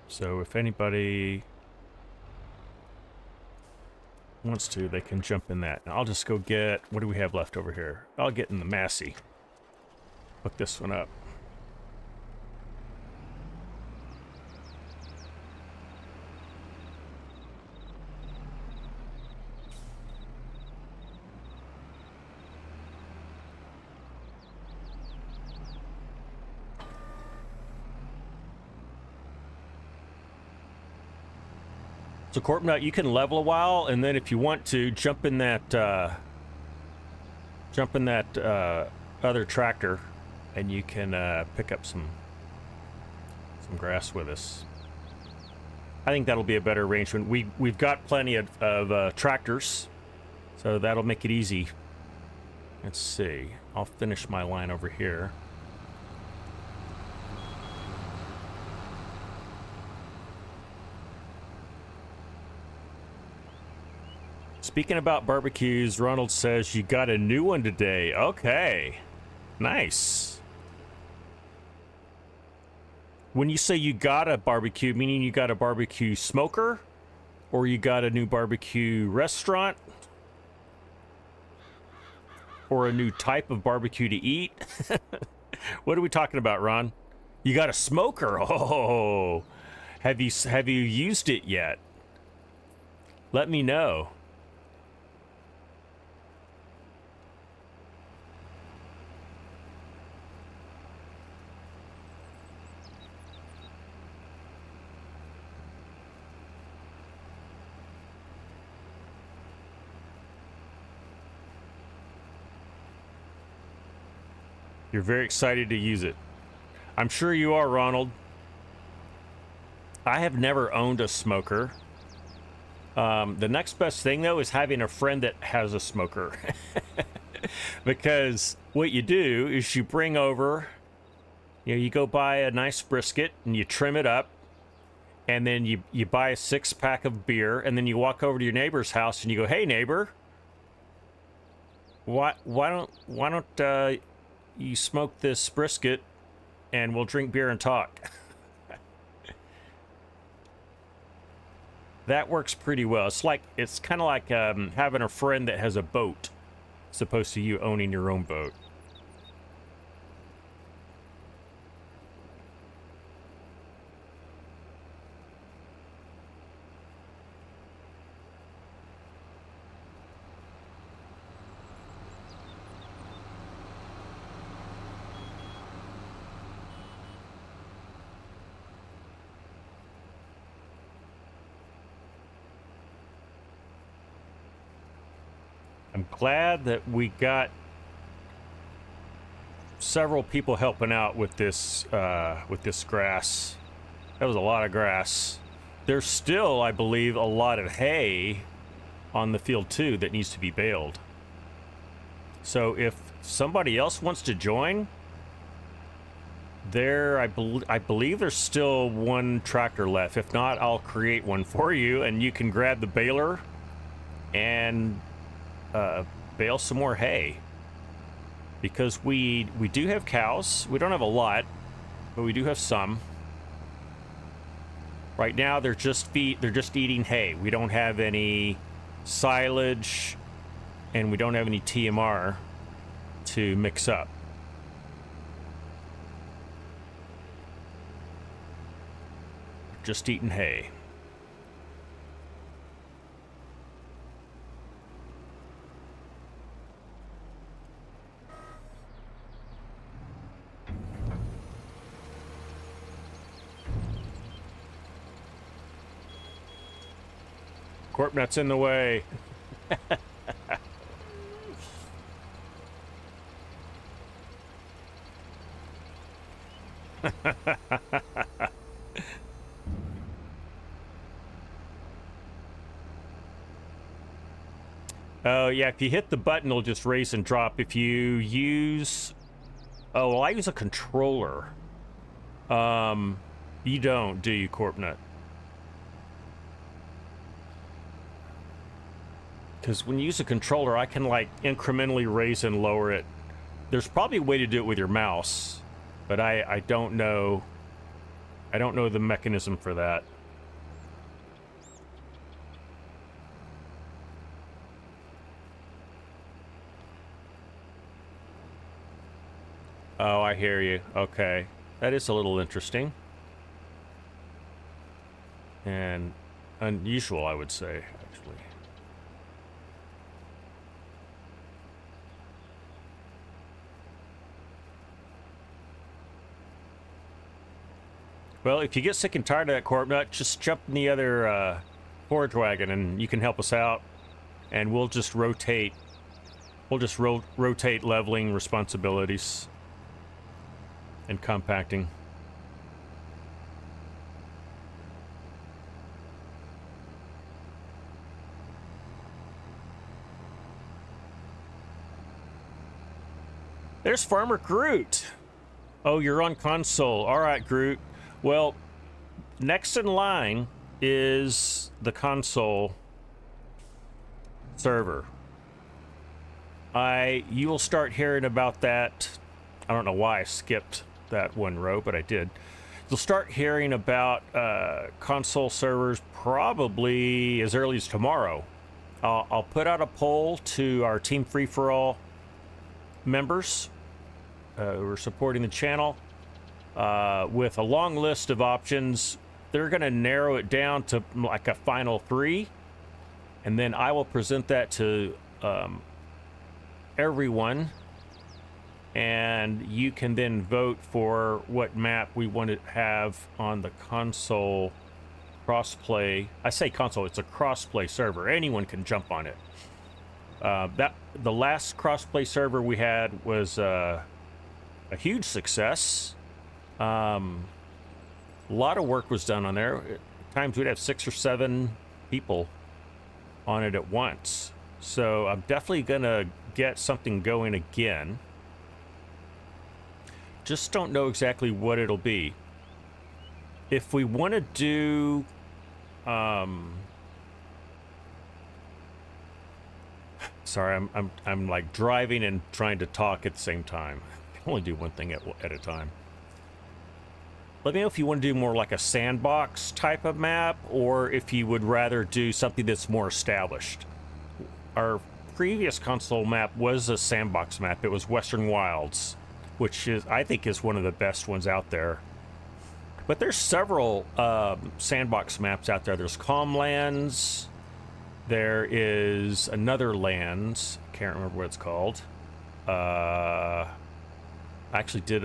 So if anybody wants to, they can jump in that. And I'll just go get, what do we have left over here? I'll get in the Massey. Hook this one up. So Corp Nut, you can level a while, and then if you want to, jump in that other tractor, and you can pick up some grass with us. I think that'll be a better arrangement. We've got plenty of tractors, so that'll make it easy. Let's see. I'll finish my line over here. Speaking about barbecues, Ronald says you got a new one today. Okay. Nice. When you say you got a barbecue, meaning you got a barbecue smoker? Or you got a new barbecue restaurant? Or a new type of barbecue to eat? What are we talking about, Ron? You got a smoker? Oh. Have you used it yet? Let me know. You're very excited to use it. I'm sure you are, Ronald. I have never owned a smoker. The next best thing, though, is having a friend that has a smoker. Because what you do is you bring over, you go buy a nice brisket and you trim it up. And then you buy a 6-pack of beer, and then you walk over to your neighbor's house and you go, "Hey, neighbor, why don't you smoke this brisket and we'll drink beer and talk?" That works pretty well. It's kind of like having a friend that has a boat, as opposed to you owning your own boat. I'm glad that we got several people helping out with this grass. That was a lot of grass. There's still, I believe, a lot of hay on the field too that needs to be baled. So if somebody else wants to join, I believe there's still one tractor left. If not, I'll create one for you, and you can grab the baler and bale some more hay, because we do have cows. We don't have a lot, but we do have some. Right now they're just eating hay. We don't have any silage, and we don't have any TMR to mix up. Just eating hay. Corp Nut's in the way. Oh, yeah, if you hit the button, it'll just raise and drop. If you use... Oh, well, I use a controller. You don't, do you, Corp Nut? Because when you use a controller, I can like incrementally raise and lower it. There's probably a way to do it with your mouse, but I don't know. I don't know the mechanism for that. Oh, I hear you. Okay. That is a little interesting. And unusual, I would say, actually. Well, if you get sick and tired of that corp nut, just jump in the other forage wagon and you can help us out. And we'll just rotate. We'll just rotate leveling responsibilities and compacting. There's Farmer Groot. Oh, you're on console. All right, Groot. Well, next in line is the console server. You will start hearing about that. I don't know why I skipped that one row, but I did. You'll start hearing about console servers probably as early as tomorrow. I'll put out a poll to our Team Free-for-All members who are supporting the channel with a long list of options. They're going to narrow it down to like a final 3, and then I will present that to everyone, and you can then vote for what map we want to have on the console crossplay. I say console, it's a crossplay server. Anyone can jump on it. The last crossplay server we had was a huge success. A lot of work was done on there. At times we'd have 6 or 7 people on it at once. So I'm definitely gonna get something going again. Just don't know exactly what it'll be. If we want to do sorry, I'm like driving and trying to talk at the same time. I can only do one thing at a time. Let me know if you want to do more like a sandbox type of map, or if you would rather do something that's more established. Our previous console map was a sandbox map. It was Western Wilds, which is, I think, is one of the best ones out there. But there's several sandbox maps out there. There's Calmlands. There is another Lands. I can't remember what it's called. I actually did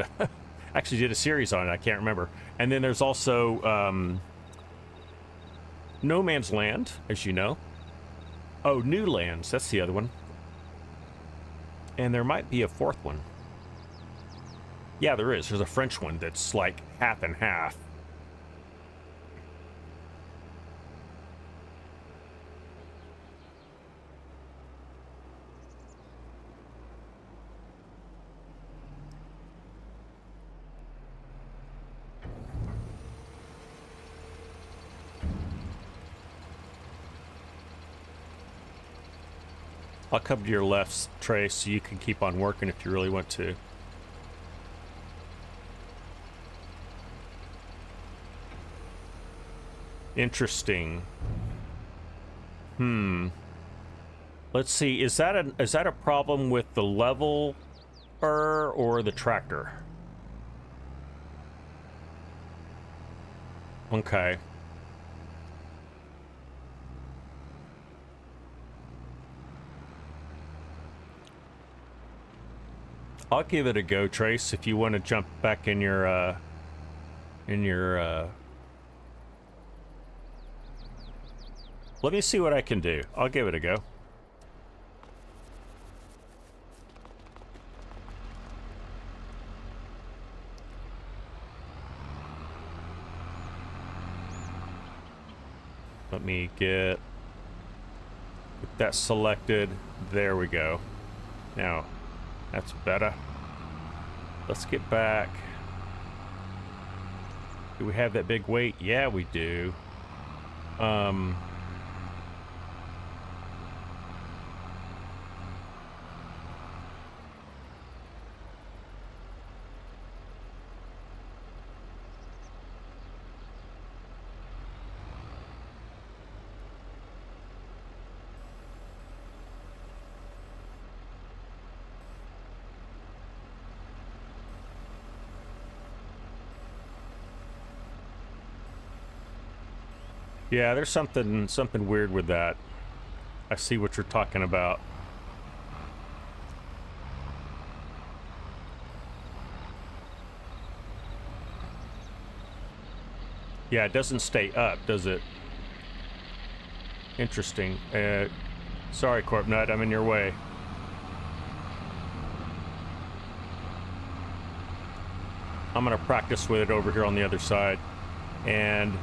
a series on it. I can't remember. And then there's also No Man's Land, as you know. Oh, New Lands. That's the other one. And there might be a 4th one. Yeah, there is. There's a French one that's like half and half. I'll come to your left, Trace, so you can keep on working if you really want to. Interesting. Let's see. Is that a problem with the leveler or the tractor? Okay. I'll give it a go, Trace, if you want to jump back in your let me see what I can do. I'll give it a go. Let me get that selected. There we go. Now, that's better. Let's get back. Do we have that big weight? Yeah, we do. Yeah, there's something weird with that. I see what you're talking about. Yeah, it doesn't stay up, does it? Interesting. Sorry, Corp Nut, I'm in your way. I'm gonna practice with it over here on the other side. And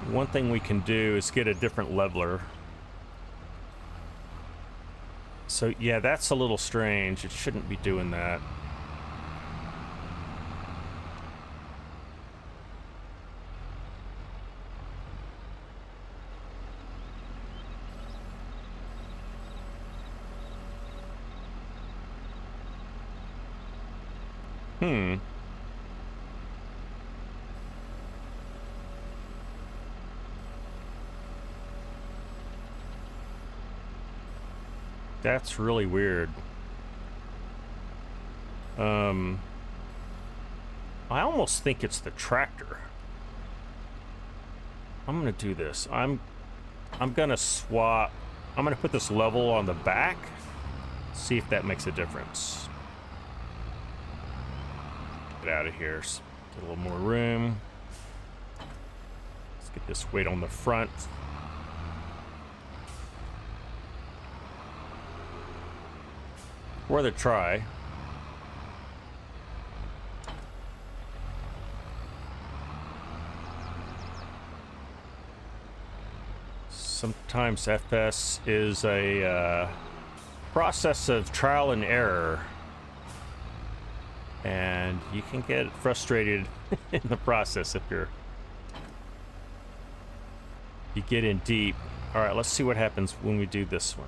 one thing we can do is get a different leveler. So yeah, that's a little strange. It shouldn't be doing that. That's really weird. I almost think it's the tractor. I'm gonna do this. I'm gonna swap. I'm gonna put this level on the back. See if that makes a difference. Get out of here. Get a little more room. Let's get this weight on the front. Worth a try. Sometimes FS is a process of trial and error, and you can get frustrated in the process if you get in deep. All right, let's see what happens when we do this one.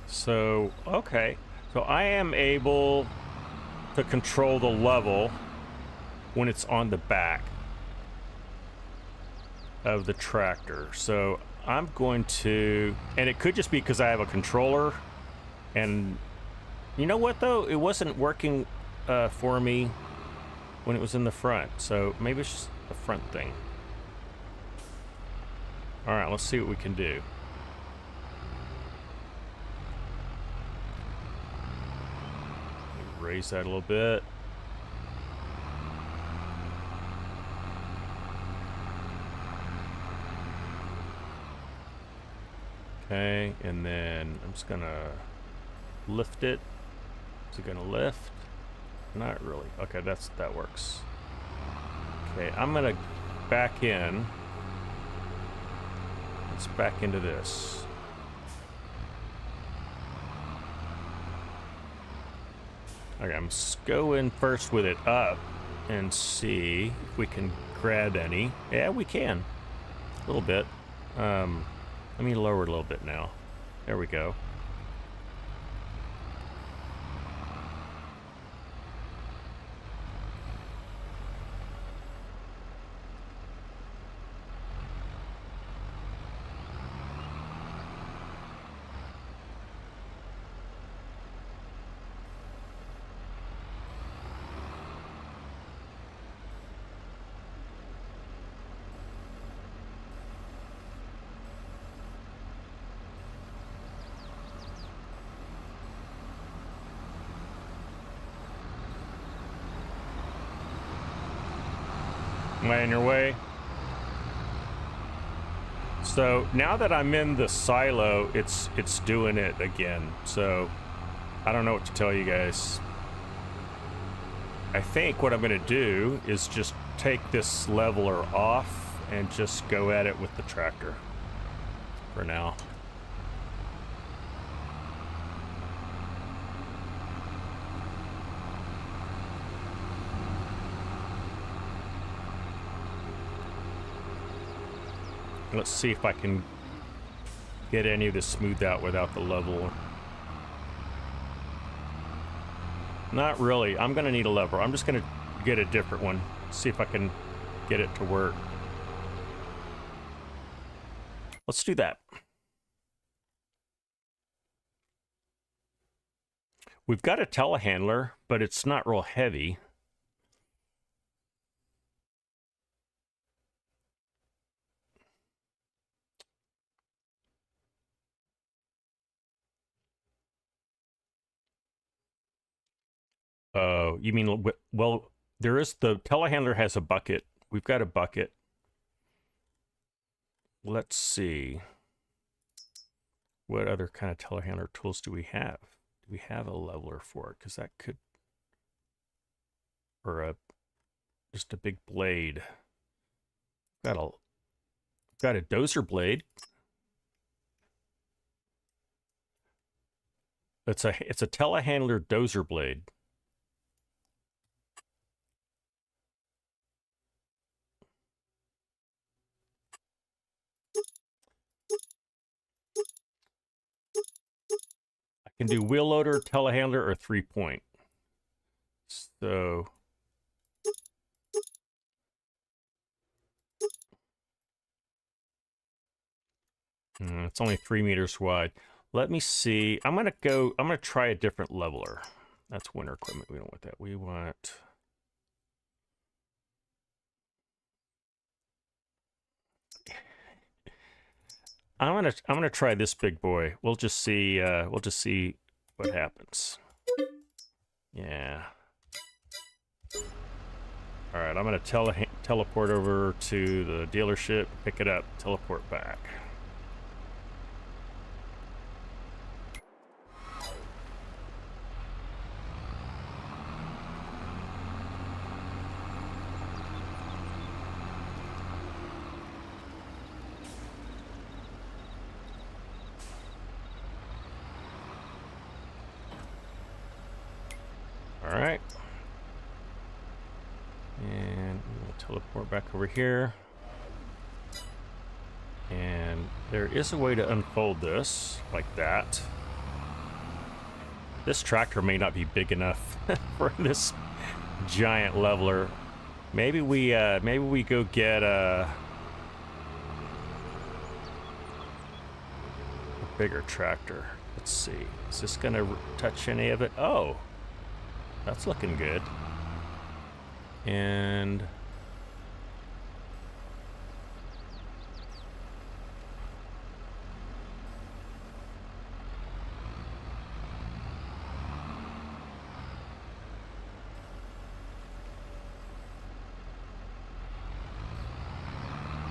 So, okay. So I am able to control the level when it's on the back of the tractor. So I'm going to, and it could just be because I have a controller, and you know what though? It wasn't working for me when it was in the front. So maybe it's just the front thing. All right, let's see what we can do. Raise that a little bit. Okay, and then I'm just gonna lift it. Is it gonna lift? Not really. Okay, that works. Okay, I'm gonna back in. Let's back into this. Okay, I'm just going first with it up and see if we can grab any. Yeah, we can. A little bit. Let me lower it a little bit now. There we go. Am I in your way? So now that I'm in the silo, it's doing it again. So I don't know what to tell you guys. I think what I'm gonna do is just take this leveler off and just go at it with the tractor for now. Let's see if I can get any of this smoothed out without the leveler. Not really. I'm gonna need a lever. I'm just gonna get a different one. see if I can get it to work. Let's do that. We've got a telehandler, but it's not real heavy. You mean, well, there is, the telehandler has a bucket. We've got a bucket. Let's see. What other kind of telehandler tools do we have? Do we have a leveler for it? Because that could, or just a big blade. Got a dozer blade. It's a telehandler dozer blade. I can do wheel loader, telehandler, or 3-point. So it's only 3 meters wide. Let me see. I'm gonna try a different leveler. That's winter equipment. We don't want that. We want, I'm gonna try this big boy. We'll just see what happens. Yeah. All right, I'm gonna teleport over to the dealership, pick it up, teleport back. All right. And we'll teleport back over here. And there is a way to unfold this like that. This tractor may not be big enough for this giant leveler. Maybe we go get a bigger tractor. Let's see. Is this gonna touch any of it? Oh, that's looking good. And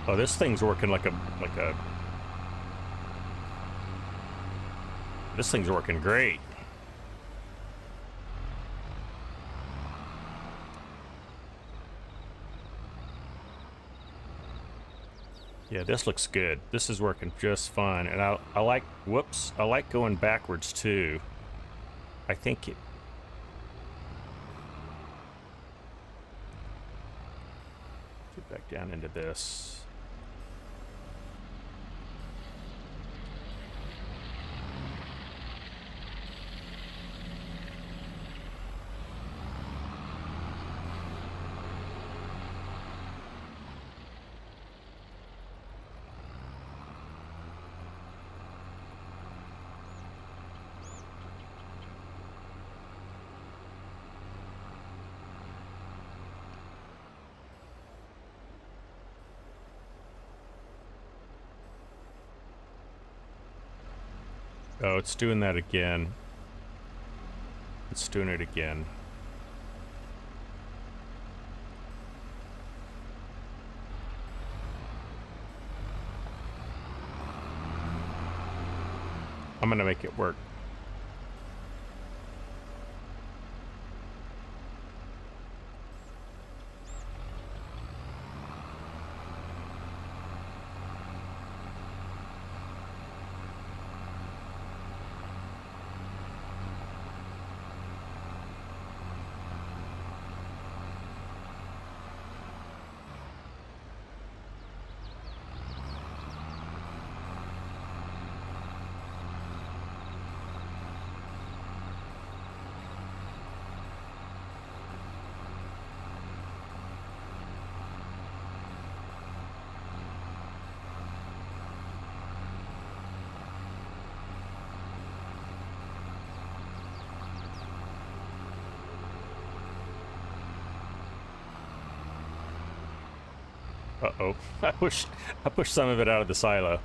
oh, this thing's working like a this thing's working great. Yeah, this looks good. This is working just fine. And I like, whoops, I like going backwards too. I think it, get back down into this. Oh, it's doing that again. It's doing it again. I'm gonna make it work. Uh-oh. I pushed some of it out of the silo.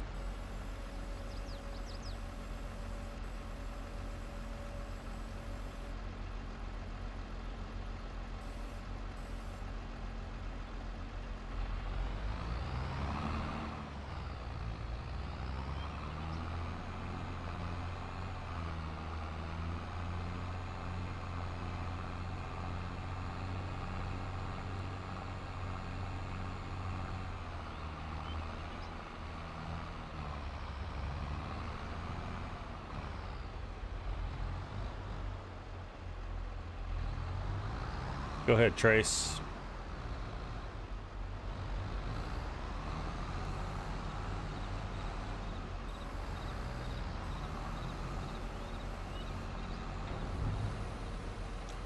Go ahead, Trace.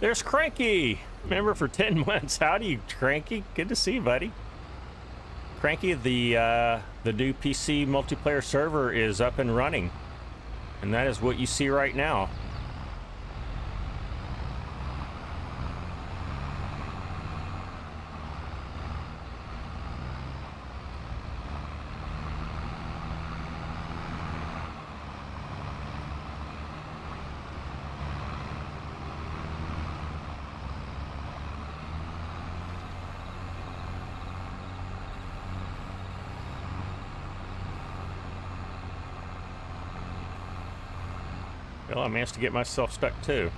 There's Cranky. Remember for 10 months. Howdy, Cranky. Good to see you, buddy. Cranky, the new PC multiplayer server is up and running. And that is what you see right now. Well, I managed to get myself stuck too.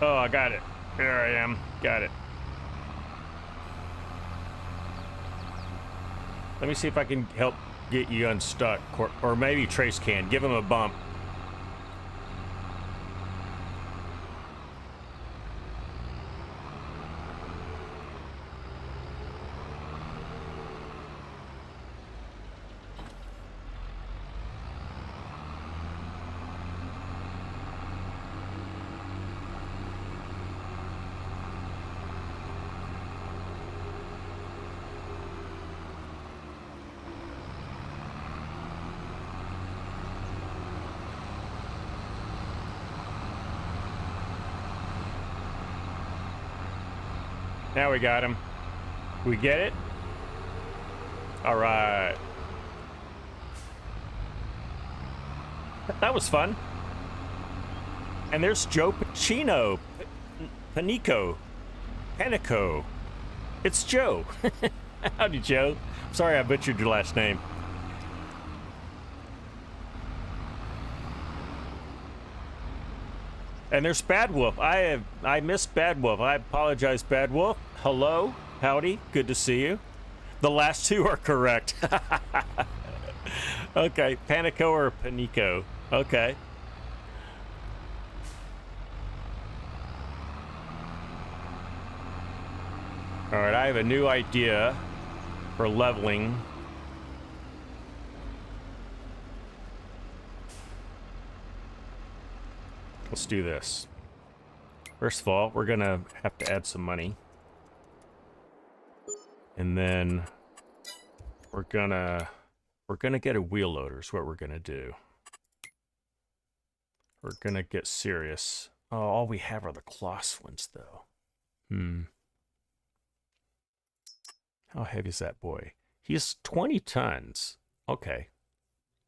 Oh, I got it. There I am. Got it. Let me see if I can help get you unstuck. Or maybe Trace can. Give him a bump. Now we got him. We get it? All right. That was fun. And there's Joe Pacino. Panico. It's Joe. Howdy, Joe. Sorry I butchered your last name. And there's Bad Wolf. I missed Bad Wolf. I apologize, Bad Wolf. Hello, howdy, good to see you. The last two are correct. Okay, Panico or Panico. Okay. All right, I have a new idea for leveling. Let's do this. First of all, we're gonna have to add some money. And then we're gonna get a wheel loader is what we're gonna do. We're gonna get serious. Oh, all we have are the Kloss ones though. How heavy is that boy? He's 20 tons. Okay.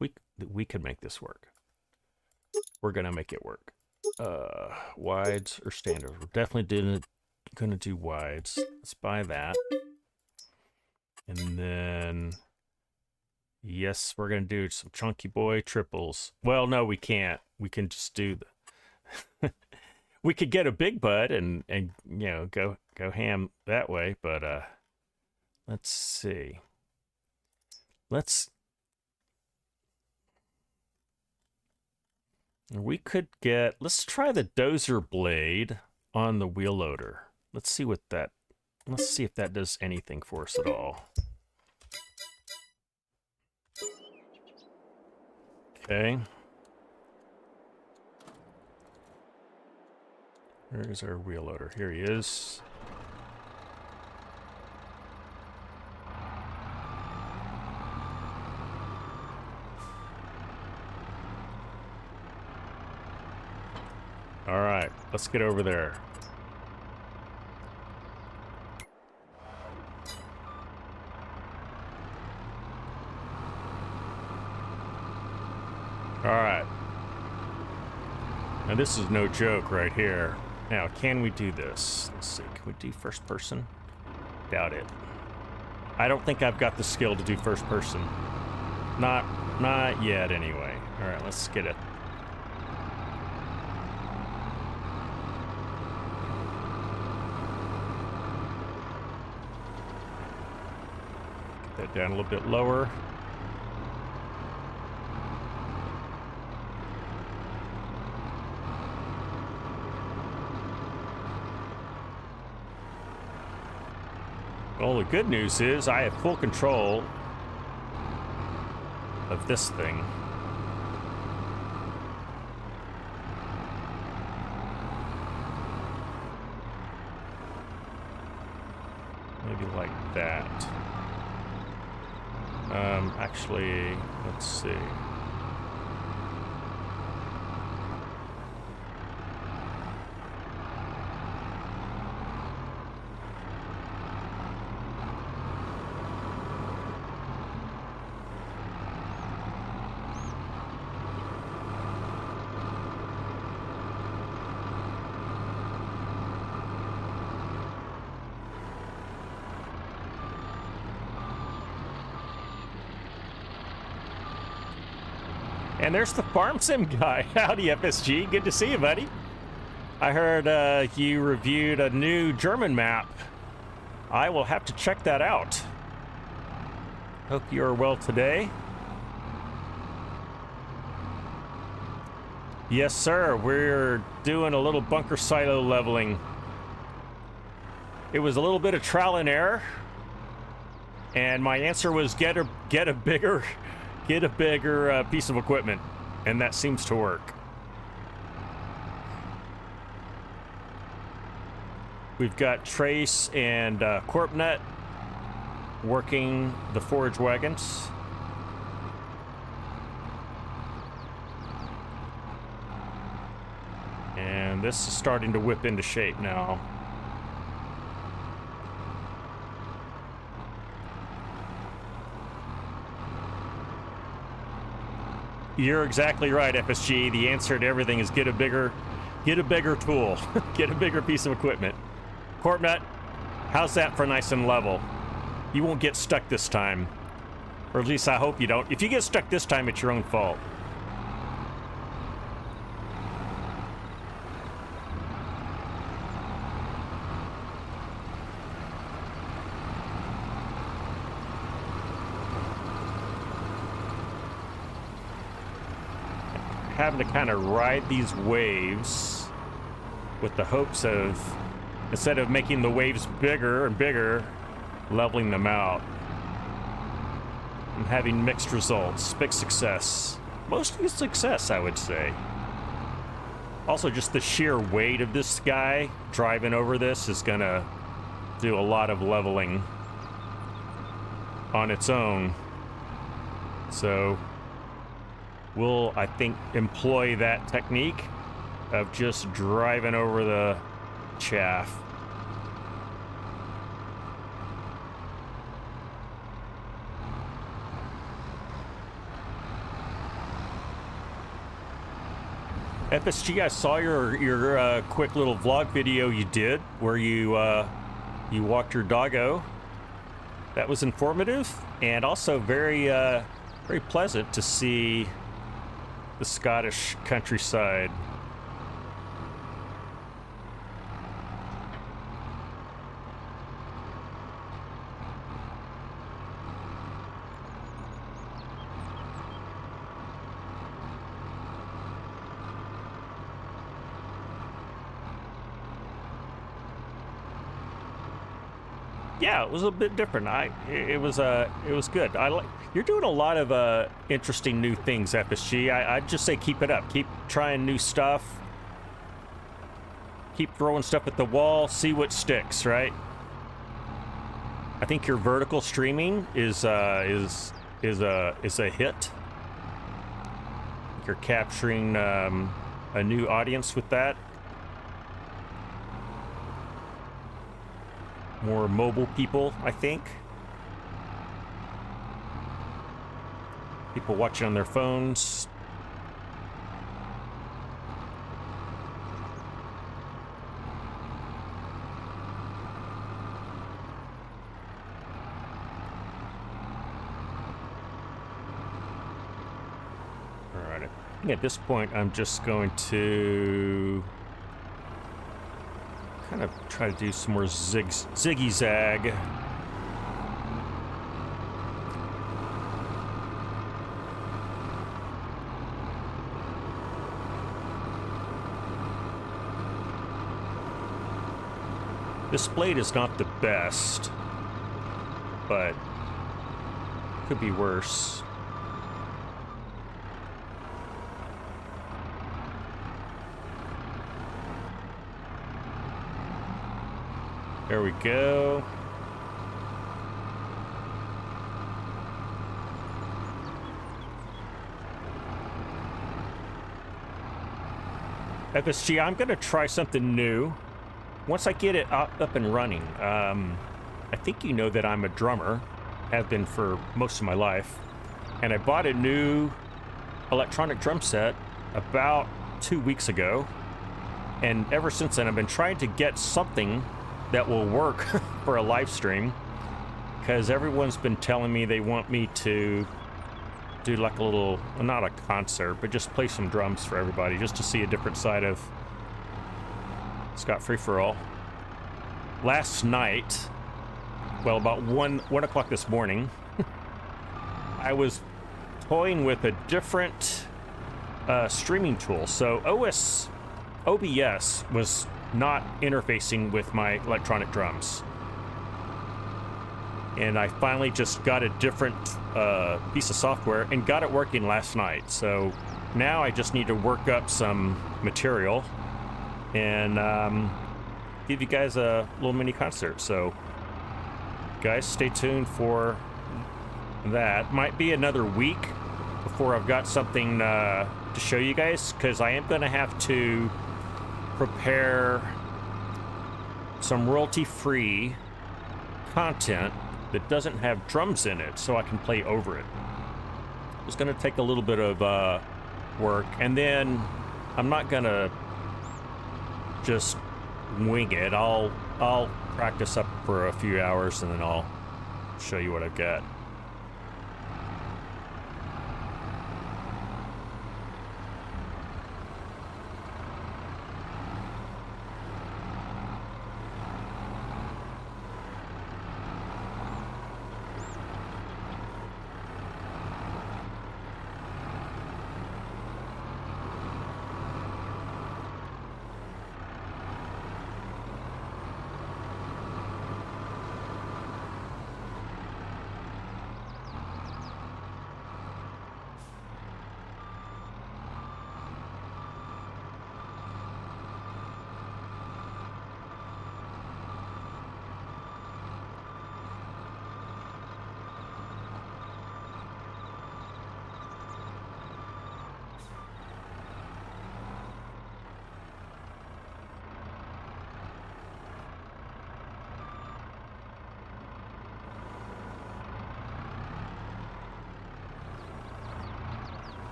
We can make this work. We're gonna make it work. Wides or standards? We're definitely gonna do wides. Let's buy that. And then, yes, we're going to do some chunky boy triples. Well, no, we can't. We can just do the... We could get a big bud and you know, go ham that way, but let's see. Let's try the dozer blade on the wheel loader. Let's see if that does anything for us at all. Okay. Where is our wheel loader? Here he is. Let's get over there. All right. Now this is no joke right here. Now, can we do this? Let's see. Can we do first person? Doubt it. I don't think I've got the skill to do first person. Not yet, anyway. All right, let's get it. Get that down a little bit lower. Well, the good news is I have full control of this thing. Maybe like that. Actually, let's see. And there's the farm sim guy. Howdy, FSG. Good to see you, buddy. I heard you reviewed a new German map. I will have to check that out. Hope you are well today. Yes, sir. We're doing a little bunker silo leveling. It was a little bit of trial and error, and my answer was get a bigger piece of equipment, and that seems to work. We've got Trace and Corpnet working the forage wagons. And this is starting to whip into shape now. You're exactly right, FSG. The answer to everything is get a bigger tool. Get a bigger piece of equipment. Corpnet, how's that for nice and level? You won't get stuck this time. Or at least I hope you don't. If you get stuck this time, it's your own fault. Having to kind of ride these waves with the hopes of, instead of making the waves bigger and bigger, leveling them out. I'm having mixed results. Big success. Mostly success, I would say. Also, just the sheer weight of this guy driving over this is gonna do a lot of leveling on its own. So we'll, I think, employ that technique of just driving over the chaff. FSG, I saw your quick little vlog video you did where you walked your doggo. That was informative and also very very pleasant to see the Scottish countryside. Yeah, it was a bit different. It was good. You're doing a lot of interesting new things, FSG. I'd just say keep it up. Keep trying new stuff. Keep throwing stuff at the wall. See what sticks, right? I think your vertical streaming is a hit. You're capturing a new audience with that. more mobile people, I think. People watching on their phones. All right. I think at this point, I'm just going to kind of try to do some more ziggy-zag. This blade is not the best, but could be worse. There we go. FSG, I'm going to try something new. Once I get it up and running, I think you know that I'm a drummer, have been for most of my life, and I bought a new electronic drum set about 2 weeks ago, and ever since then I've been trying to get something that will work for a live stream, because everyone's been telling me they want me to do like a little, not a concert, but just play some drums for everybody, just to see a different side of ScottFreeforall. Last night, well, about 1 o'clock this morning, I was toying with a different streaming tool. So OBS was not interfacing with my electronic drums. And I finally just got a different piece of software and got it working last night. So now I just need to work up some material and give you guys a little mini concert. So guys, stay tuned for that. Might be another week before I've got something to show you guys, because I am going to have to prepare some royalty-free content that doesn't have drums in it so I can play over it. It's going to take a little bit of work, and then I'm not going to just wing it. I'll practice up for a few hours and then I'll show you what I've got.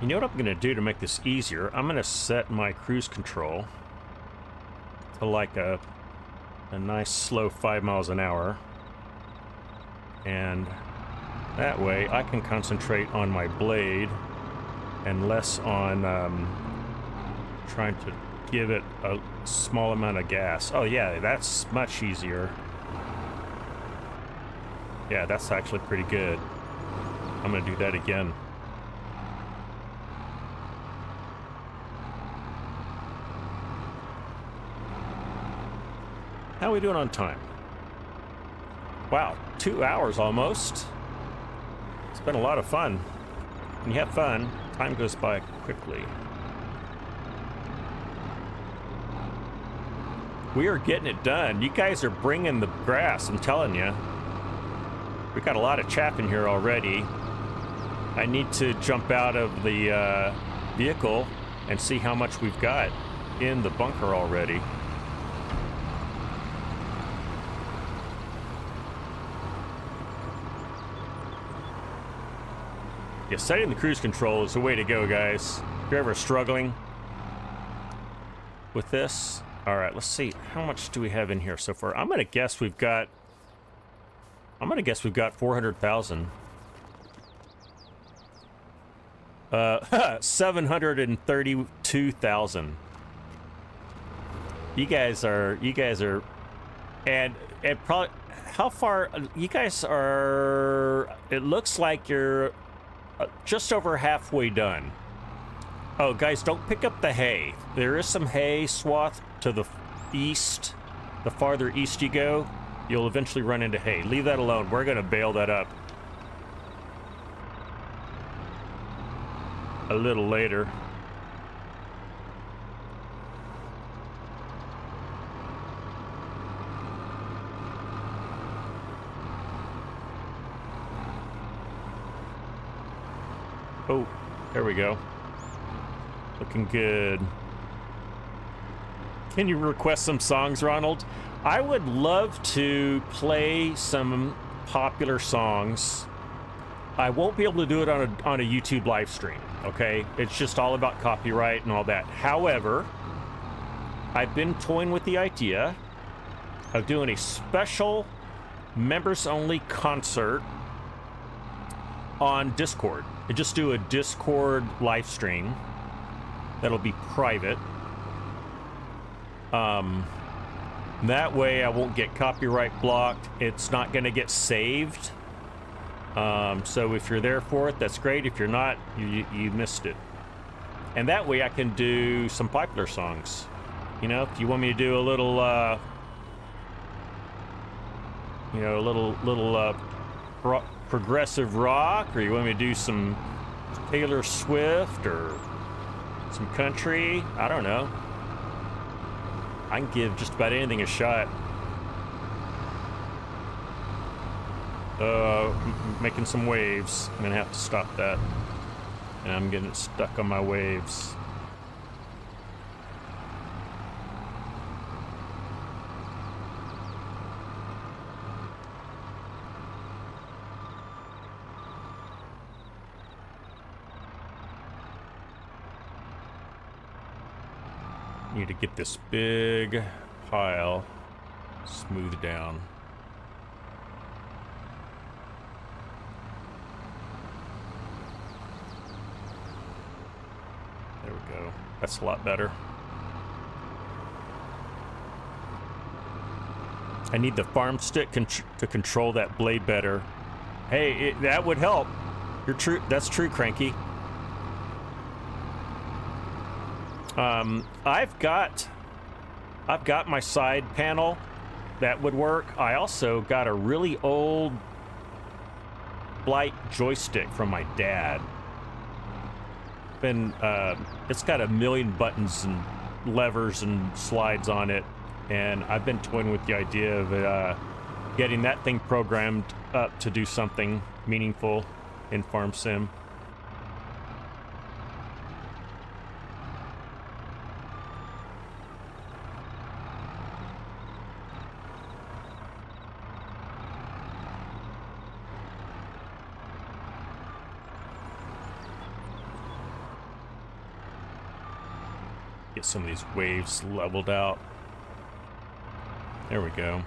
You know what I'm going to do to make this easier? I'm going to set my cruise control to like a nice slow 5 miles an hour. And that way I can concentrate on my blade and less on trying to give it a small amount of gas. Oh yeah, that's much easier. Yeah, that's actually pretty good. I'm going to do that again. How are we doing on time? Wow, 2 hours almost. It's been a lot of fun. When you have fun, time goes by quickly. We are getting it done. You guys are bringing the grass, I'm telling you. We got a lot of chaff in here already. I need to jump out of the vehicle and see how much we've got. in the bunker already. Yeah, setting the cruise control is the way to go, guys. If you're ever struggling with this. All right, let's see. How much do we have in here so far? I'm gonna guess we've got 400,000. 732,000. You guys are, and probably, how far, you guys are, it looks like you're just over halfway done. Oh, guys, don't pick up the hay. There is some hay swath to the east. The farther east you go, you'll eventually run into hay. Leave that alone. We're gonna bale that up a little later. Oh, there we go. Looking good. Can you request some songs, Ronald? I would love to play some popular songs. I won't be able to do it on a YouTube live stream, okay? It's just all about copyright and all that. However, I've been toying with the idea of doing a special members-only concert on Discord. I just do a Discord live stream that'll be private. That way I won't get copyright blocked. It's not going to get saved. So if you're there for it, that's great. If you're not, you missed it. And that way I can do some popular songs. You know, if you want me to do a little, you know, a little progressive rock, or you want me to do some Taylor Swift or some country, I don't know. I can give just about anything a shot. Making some waves. I'm gonna have to stop that. And I'm getting stuck on my waves. Need to get this big pile smoothed down. There we go. That's a lot better. I need the farm stick to control that blade better. Hey, that would help. You're true. That's true, Cranky. I've got my side panel that would work. I also got a really old Blight joystick from my dad. It's got a million buttons and levers and slides on it, and I've been toying with the idea of getting that thing programmed up to do something meaningful in Farm Sim. Get some of these waves leveled out. There we go.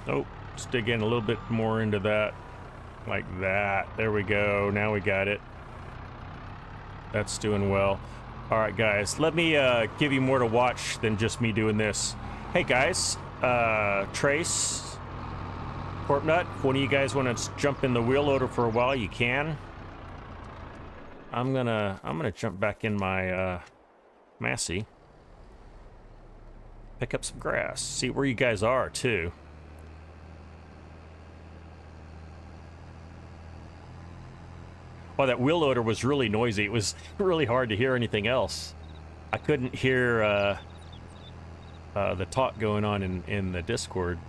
Oh, let's dig in a little bit more into that. Like that. There we go. Now we got it. That's doing well. All right, guys, let me give you more to watch than just me doing this. Hey, guys, Trace, Corpnut, if one of you guys want to jump in the wheel loader for a while, you can. I'm gonna jump back in my Massey, pick up some grass, see where you guys are too. Oh, that wheel loader was really noisy. It was really hard to hear anything else. I couldn't hear the talk going on in the Discord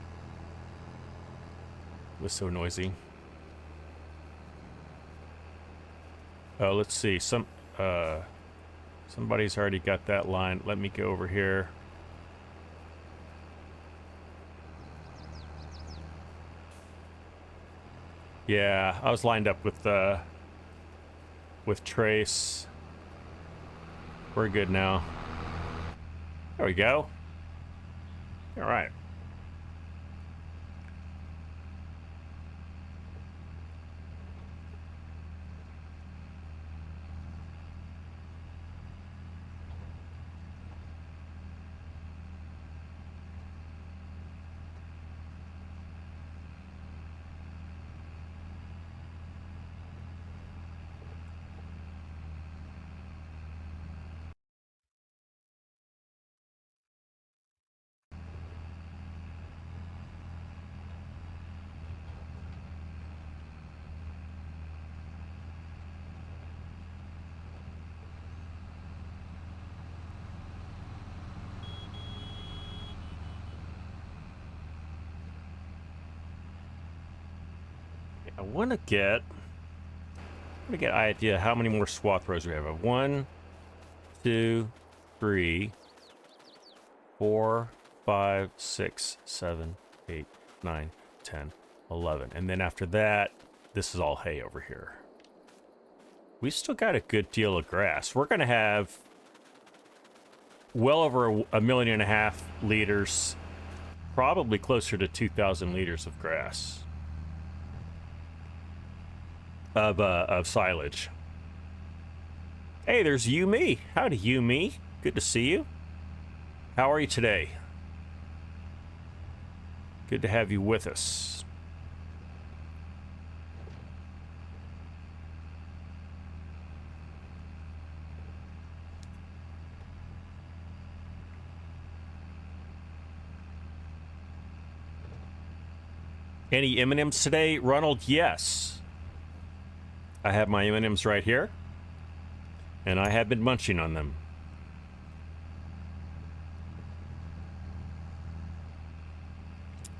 was so noisy. Oh, let's see. Somebody's already got that line. Let me go over here. Yeah, I was lined up with Trace. We're good now. There we go. All right. I want to get an idea how many more swath rows we have. 1, 2, 3, 4, 5, 6, 7, 8, 9, 10, 11. And then after that, this is all hay over here. We've still got a good deal of grass. We're going to have well over 1.5 million liters, probably closer to 2,000 liters of grass. Of silage. Hey, there's Yumi. Howdy, Yumi. Good to see you. How are you today? Good to have you with us. Any M&Ms today, Ronald? Yes. I have my M&Ms right here, and I have been munching on them.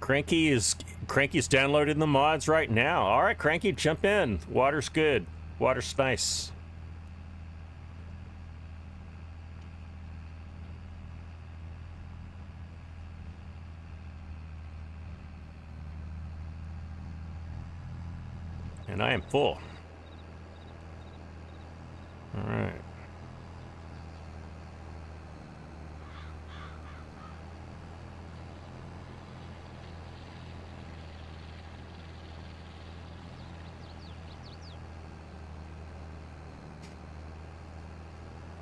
Cranky's downloading the mods right now. All right, Cranky, jump in. Water's good. Water's nice. And I am full. All right.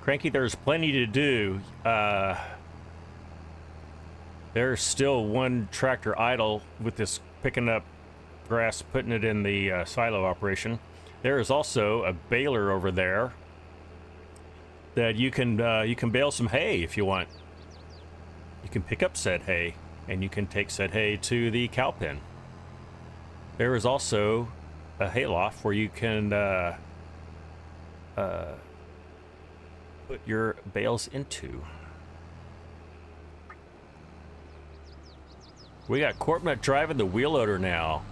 Cranky, there's plenty to do. There's still one tractor idle with this picking up grass, putting it in the silo operation. There is also a baler over there that you can bale some hay if you want. You can pick up said hay, and you can take said hay to the cow pen. There is also a hayloft where you can put your bales into. We got Corpnut driving the wheel loader now.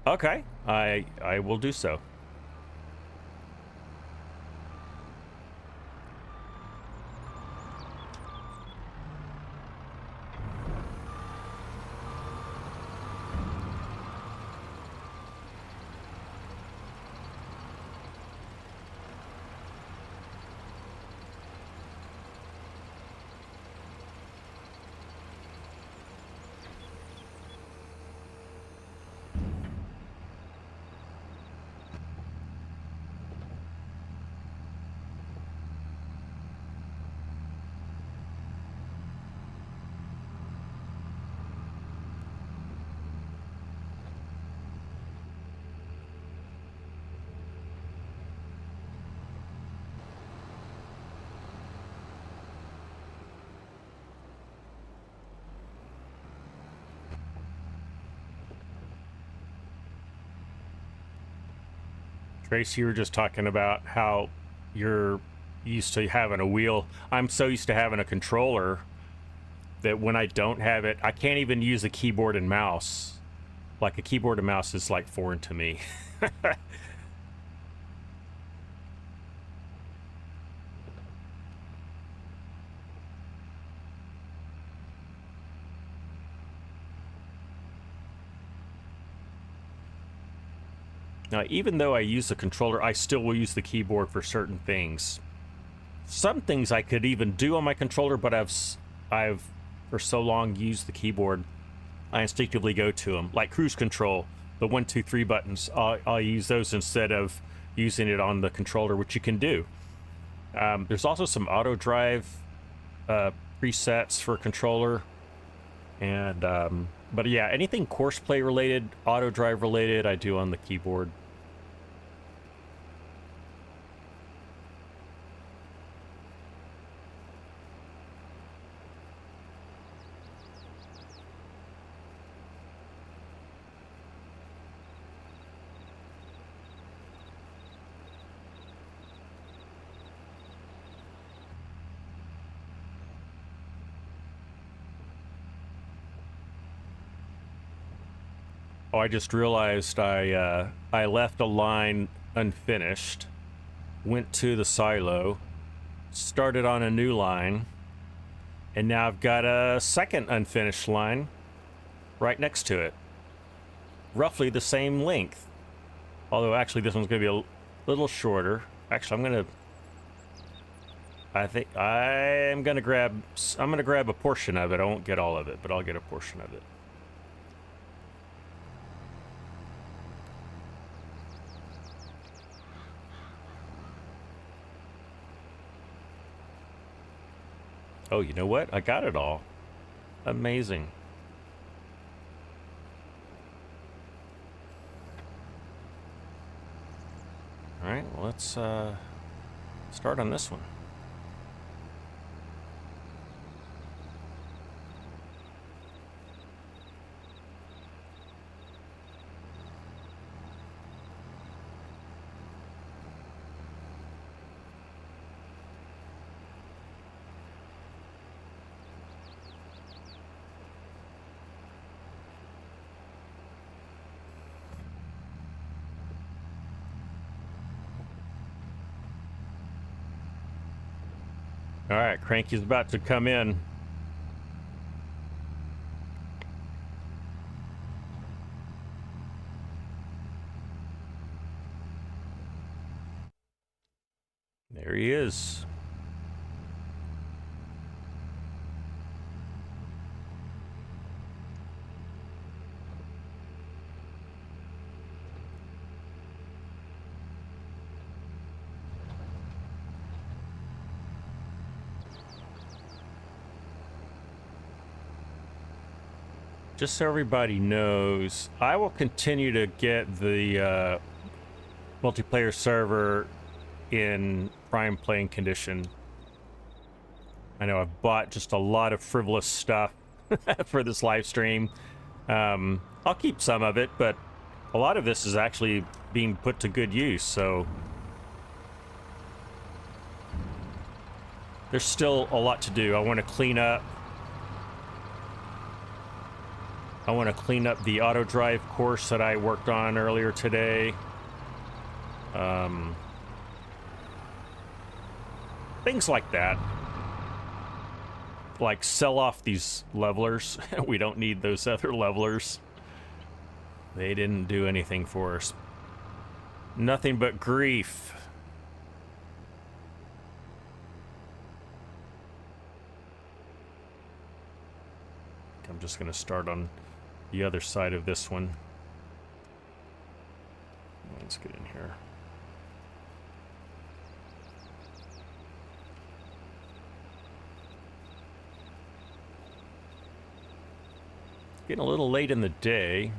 Okay, I will do so. Trace, you were just talking about how your used to having a wheel. I'm so used to having a controller that when I don't have it, I can't even use a keyboard and mouse. Like a keyboard and mouse is like foreign to me. Now, even though I use the controller, I still will use the keyboard for certain things. Some things I could even do on my controller, but I've for so long used the keyboard, I instinctively go to them. Like cruise control, the 1, 2, 3 buttons, I'll use those instead of using it on the controller, which you can do. There's also some auto drive presets for controller, and but yeah, anything courseplay related, auto drive related, I do on the keyboard. Oh, I just realized I left a line unfinished, went to the silo, started on a new line, and now I've got a second unfinished line right next to it. Roughly the same length. Although actually this one's going to be a little shorter. Actually, I think I'm going to grab a portion of it. I won't get all of it, but I'll get a portion of it. Oh, you know what? I got it all. Amazing. All right, well, let's start on this one. All right, Cranky's about to come in. There he is. Just so everybody knows, I will continue to get the multiplayer server in prime playing condition. I know I've bought just a lot of frivolous stuff for this live stream. I'll keep some of it, but a lot of this is actually being put to good use, so there's still a lot to do. I want to clean up the auto drive course that I worked on earlier today. Things like that. Like sell off these levelers. We don't need those other levelers. They didn't do anything for us. Nothing but grief. I'm just going to start on the other side of this one. Let's get in here. Getting a little late in the day.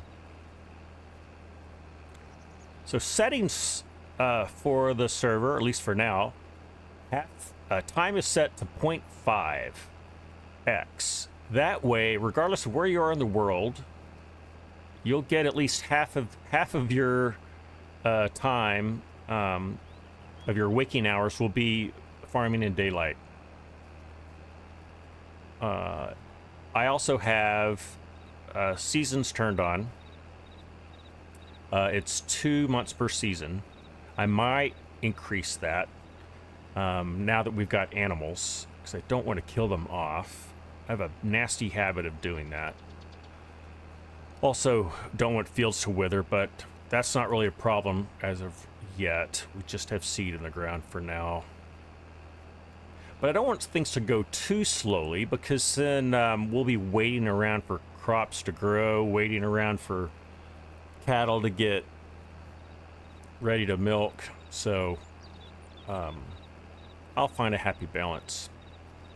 So settings for the server, at least for now, time is set to 0.5x. That way, regardless of where you are in the world, you'll get at least half of your time of your waking hours will be farming in daylight. I also have seasons turned on. It's 2 months per season. I might increase that now that we've got animals, because I don't want to kill them off. I have a nasty habit of doing that. Also, don't want fields to wither, but that's not really a problem as of yet. We just have seed in the ground for now. But I don't want things to go too slowly, because then we'll be waiting around for crops to grow, waiting around for cattle to get ready to milk. So I'll find a happy balance.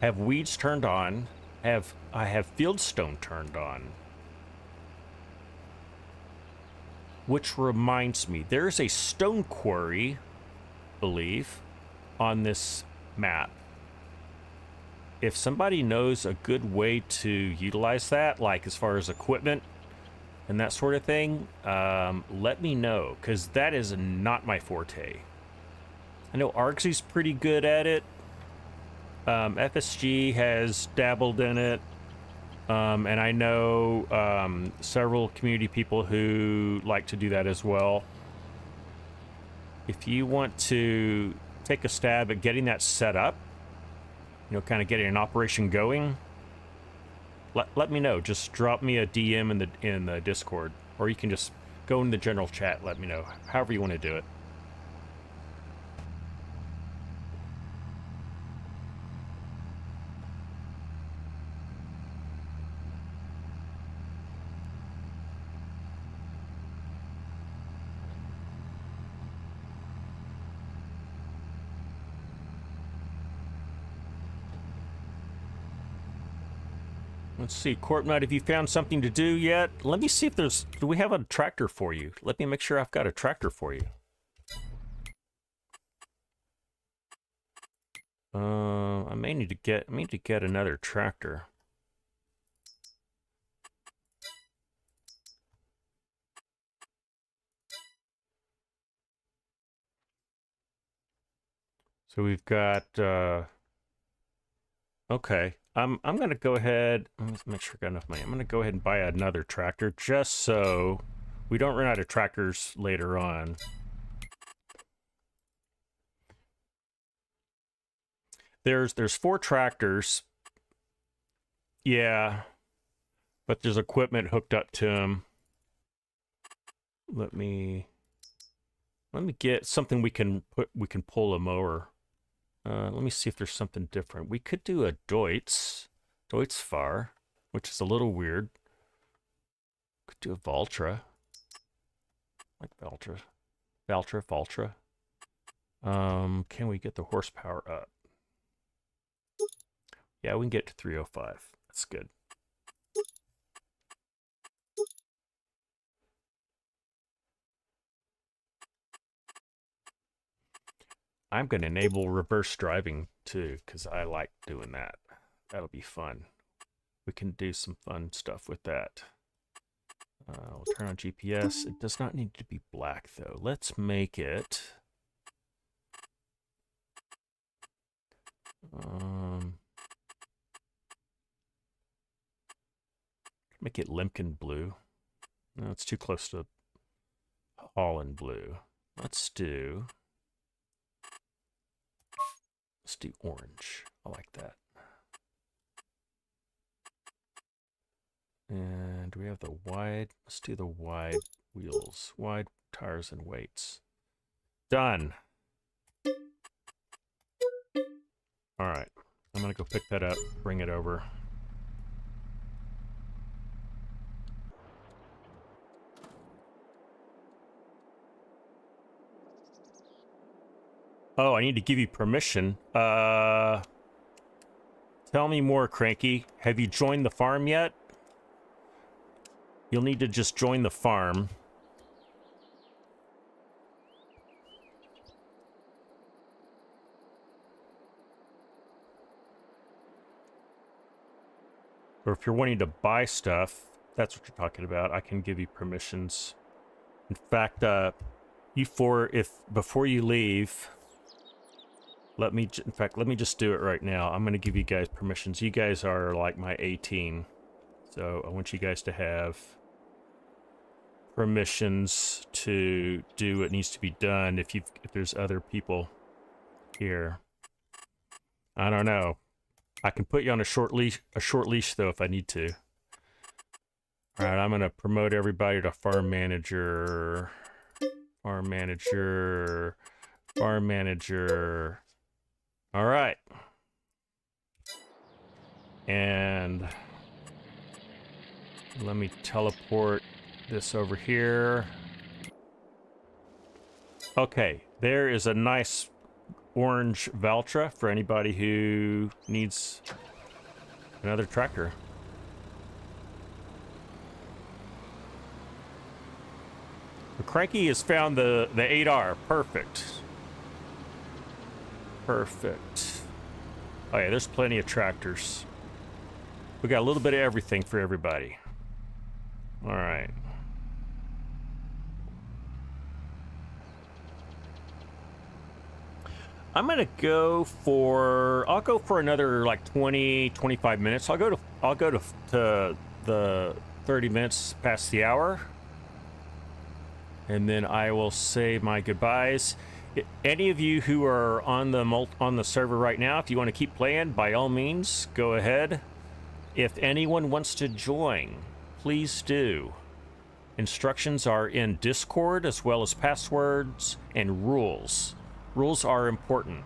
Have weeds turned on. I have fieldstone turned on. Which reminds me, there's a stone quarry, I believe, on this map. If somebody knows a good way to utilize that, like as far as equipment and that sort of thing, let me know, because that is not my forte. I know Argsy's pretty good at it. FSG has dabbled in it. And I know several community people who like to do that as well. If you want to take a stab at getting that set up, you know, kind of getting an operation going, let me know. Just drop me a DM in the Discord, or you can just go in the general chat. Let me know, however you want to do it. Let's see, Corp Knight, have you found something to do yet? Let me see if do we have a tractor for you? Let me make sure I've got a tractor for you. I may need to get another tractor. So we've got, okay. I'm going to go ahead, let's make sure I got enough money. I'm going to go ahead and buy another tractor just so we don't run out of tractors later on. There's 4 tractors. Yeah. But there's equipment hooked up to them. Let me get something we can pull a mower. Let me see if there's something different. We could do a Deutz-Fahr, which is a little weird. Could do a Valtra. Like Valtra. Can we get the horsepower up? Yeah, we can get to 305. That's good. I'm going to enable reverse driving too, because I like doing that. That'll be fun. We can do some fun stuff with that. We'll turn on GPS. It does not need to be black though. Let's make it... make it Limkin blue. No, it's too close to Holland blue. Let's do orange. I like that. And do we have the wide? Let's do the wide wheels. Wide tires and weights. Done. All right. I'm going to go pick that up, bring it over. Oh, I need to give you permission. Tell me more, Cranky. Have you joined the farm yet? You'll need to just join the farm. Or if you're wanting to buy stuff, that's what you're talking about, I can give you permissions. In fact, before you leave, In fact, let me just do it right now. I'm going to give you guys permissions. You guys are like my A team. So I want you guys to have permissions to do what needs to be done if there's other people here. I don't know. I can put you on a short leash though if I need to. All right, I'm going to promote everybody to farm manager. Farm manager. Farm manager. All right. And let me teleport this over here. Okay, there is a nice orange Valtra for anybody who needs another tractor. The Cranky has found the 8R. Perfect. Perfect. Oh yeah, there's plenty of tractors. We got a little bit of everything for everybody. All right. I'm gonna go for. I'll go for another like 20-25 minutes. I'll go to the 30 minutes past the hour, and then I will say my goodbyes. Any of you who are on the server right now, if you want to keep playing, by all means, go ahead. If anyone wants to join, please do. Instructions are in Discord, as well as passwords and rules. Rules are important.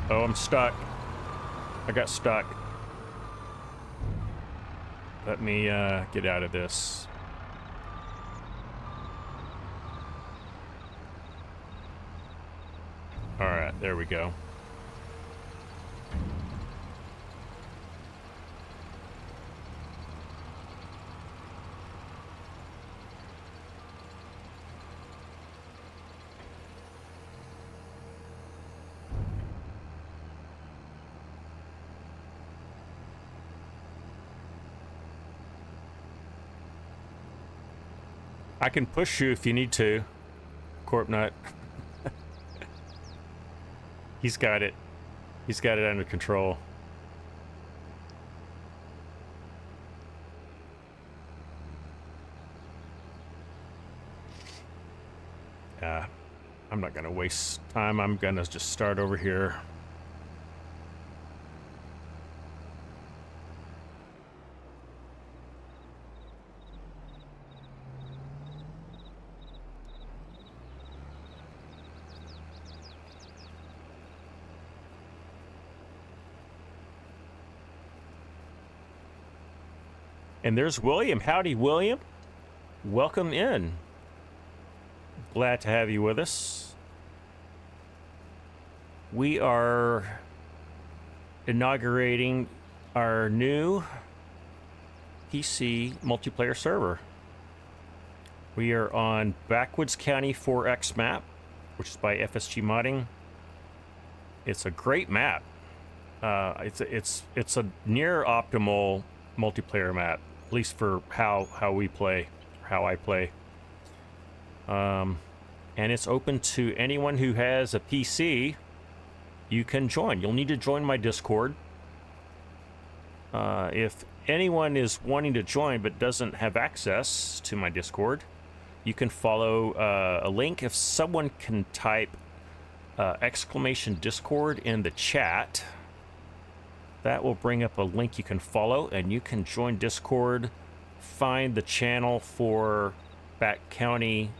Oh, I'm stuck. I got stuck. Let me get out of this. All right, there we go. I can push you if you need to, Corp Nut. He's got it. He's got it under control. I'm not gonna waste time. I'm gonna just start over here. And there's William. Howdy, William. Welcome in. Glad to have you with us. We are inaugurating our new PC multiplayer server. We are on Backwoods County 4X map, which is by FSG Modding. It's a great map. It's a near optimal multiplayer map, at least for how we play, how I play. And it's open to anyone who has a PC. You can join. You'll need to join my Discord. If anyone is wanting to join but doesn't have access to my Discord, you can follow a link. If someone can type exclamation Discord in the chat, that will bring up a link you can follow, and you can join Discord, find the channel for Backroads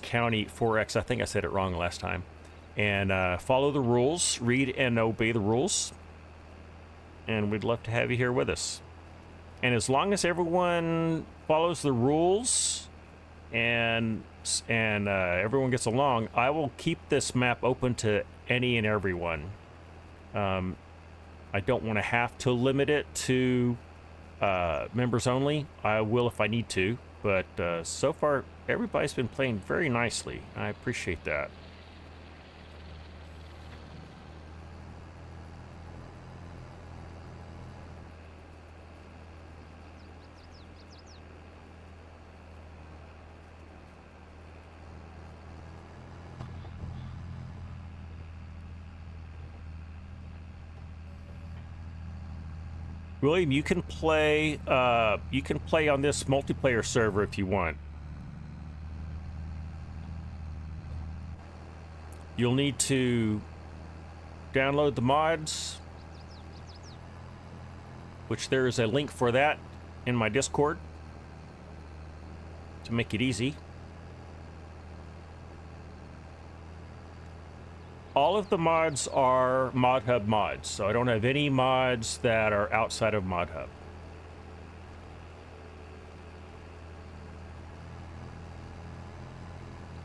County 4X. I think I said it wrong last time. And follow the rules, read and obey the rules. And we'd love to have you here with us. And as long as everyone follows the rules and everyone gets along, I will keep this map open to any and everyone. I don't want to have to limit it to members only. I will if I need to, but so far everybody's been playing very nicely. I appreciate that. William, you can play on this multiplayer server if you want. You'll need to download the mods, which there is a link for that in my Discord to make it easy. All of the mods are ModHub mods, so I don't have any mods that are outside of ModHub.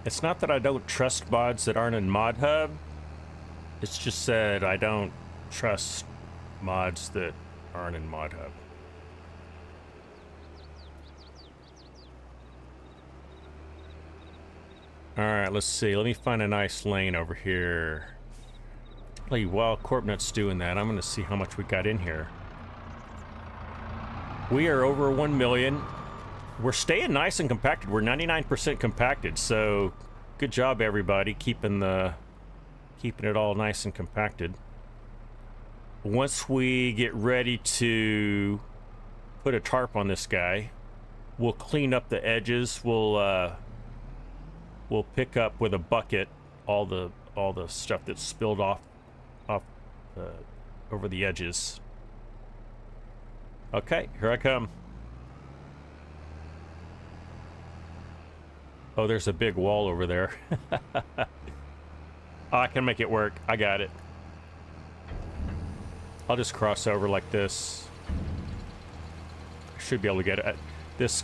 It's not that I don't trust mods that aren't in ModHub. It's just that I don't trust mods that aren't in ModHub. All right, let's see. Let me find a nice lane over here. While Corpnut's doing that, I'm going to see how much we got in here. We are over 1 million. We're staying nice and compacted. We're 99% compacted, so good job, everybody, keeping it all nice and compacted. Once we get ready to put a tarp on this guy, we'll clean up the edges. We'll pick up with a bucket all the stuff that's spilled off over the edges. Okay, here I come. Oh, there's a big wall over there. Oh, I can make it work. I got it. I'll just cross over like this. I should be able to get it. This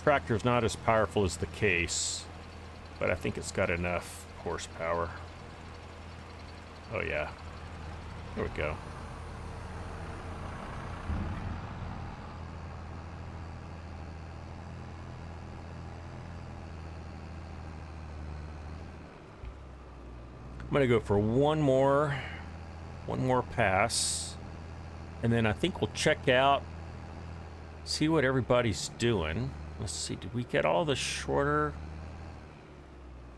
tractor's not as powerful as the case, but I think it's got enough horsepower. Oh yeah. There we go. I'm gonna go for one more pass, and then I think we'll check out, see what everybody's doing. Let's see, did we get all the shorter?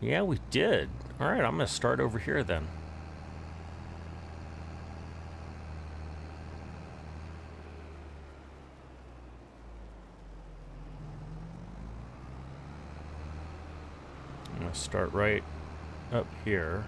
Yeah, we did. All right, I'm gonna start over here then. I'm gonna start right up here.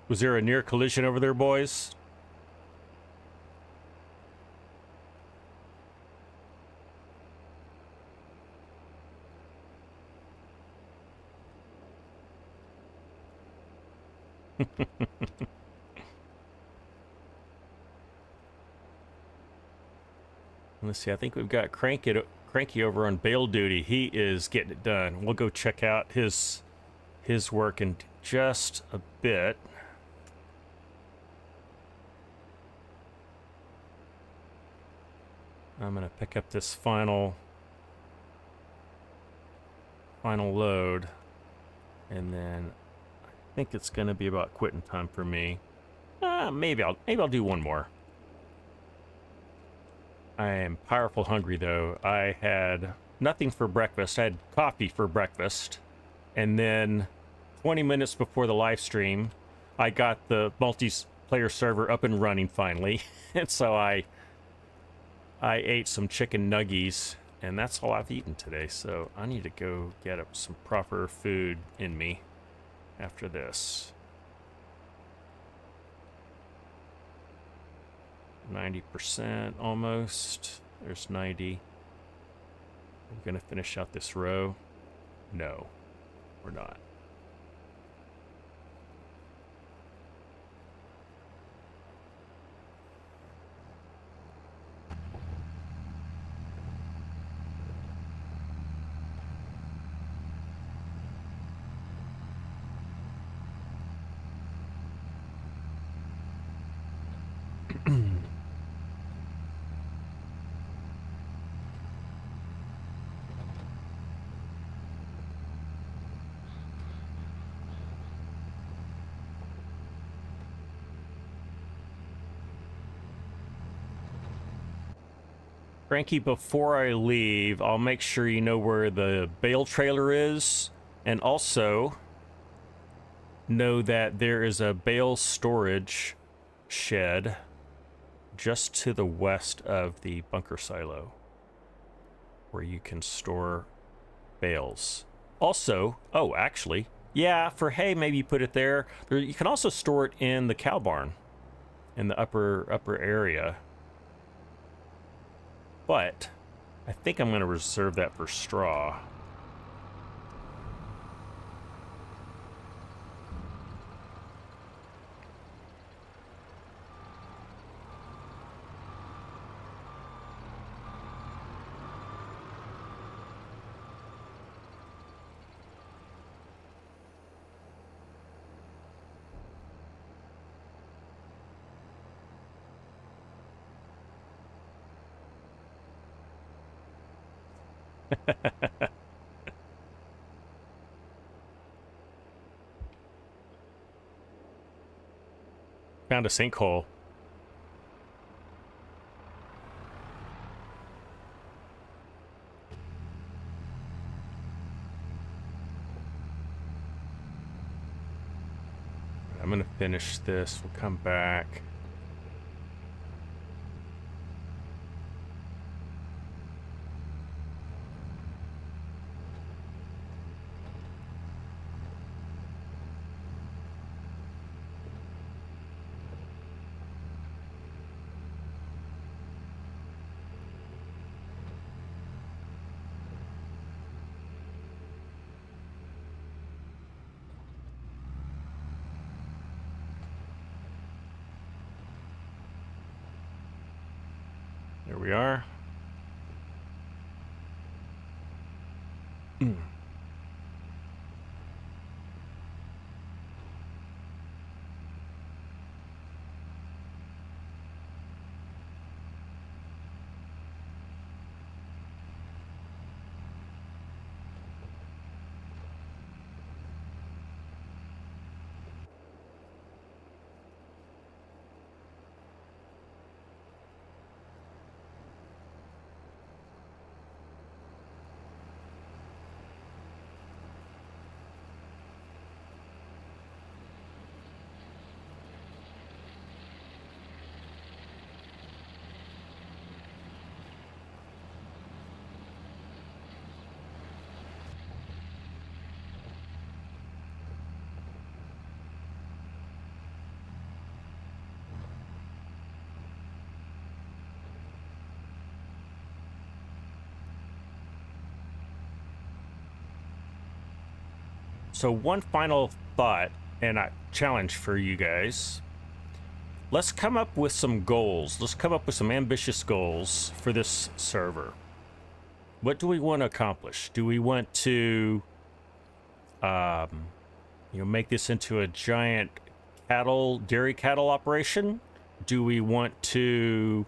Was there a near collision over there, boys? Let's see, I think we've got Cranky over on bail duty. He is getting it done. We'll go check out his work in just a bit. I'm gonna pick up this final load, and then I think it's gonna be about quitting time for me. Maybe I'll do one more. I am powerful hungry though. I had nothing for breakfast. I had coffee for breakfast, and then 20 minutes before the live stream, I got the multiplayer server up and running finally, and so I ate some chicken nuggies, and that's all I've eaten today, so I need to go get up some proper food in me after this. 90% almost. There's 90. We're gonna finish out this row. No, we're not. Frankie, before I leave, I'll make sure you know where the bale trailer is, and also know that there is a bale storage shed just to the west of the bunker silo where you can store bales. Also, oh, actually, yeah, for hay, maybe you put it there. You can also store it in the cow barn in the upper area. But I think I'm going to reserve that for straw. Found a sinkhole. I'm gonna finish this. We'll come back. There we are. So one final thought and a challenge for you guys. Let's come up with some goals. Let's come up with some ambitious goals for this server. What do we want to accomplish? Do we want to, make this into a giant dairy cattle operation? Do we want to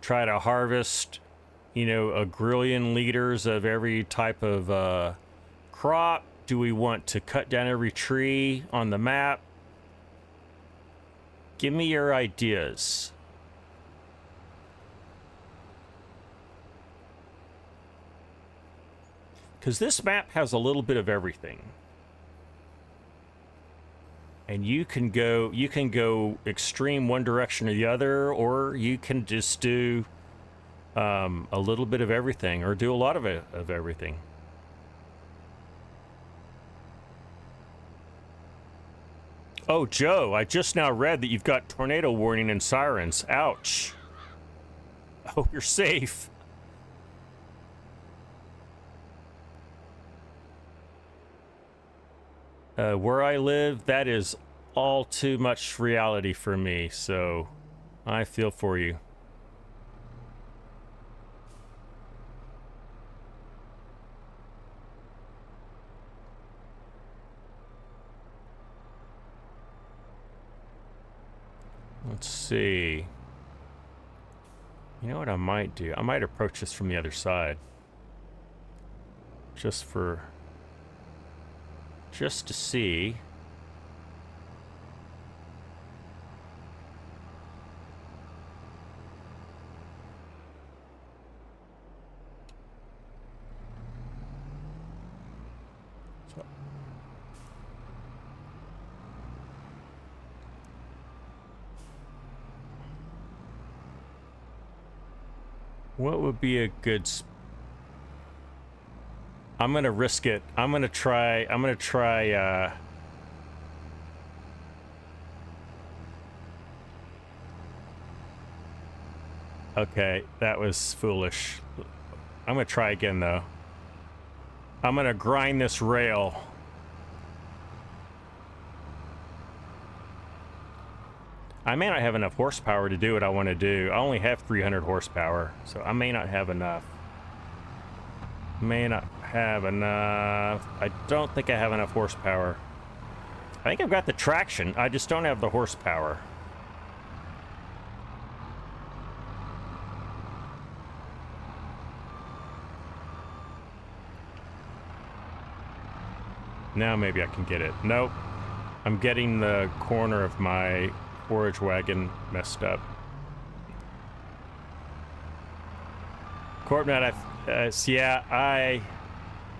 try to harvest, a grillion liters of every type of crop? Do we want to cut down every tree on the map? Give me your ideas. Because this map has a little bit of everything. And you can go extreme one direction or the other, or you can just do a little bit of everything, or do a lot of everything. Oh, Joe, I just now read that you've got tornado warning and sirens. Ouch. I hope you're safe. Where I live, that is all too much reality for me, so I feel for you. Let's see. You know what I might do? I might approach this from the other side. Just to see. What would be a good... I'm gonna risk it. I'm gonna try, okay, that was foolish. I'm gonna try again, though. I'm gonna grind this rail. I may not have enough horsepower to do what I want to do. I only have 300 horsepower, so I may not have enough. May not have enough. I don't think I have enough horsepower. I think I've got the traction. I just don't have the horsepower. Now maybe I can get it. Nope. I'm getting the corner of my forage wagon messed up. Corpnet, yeah,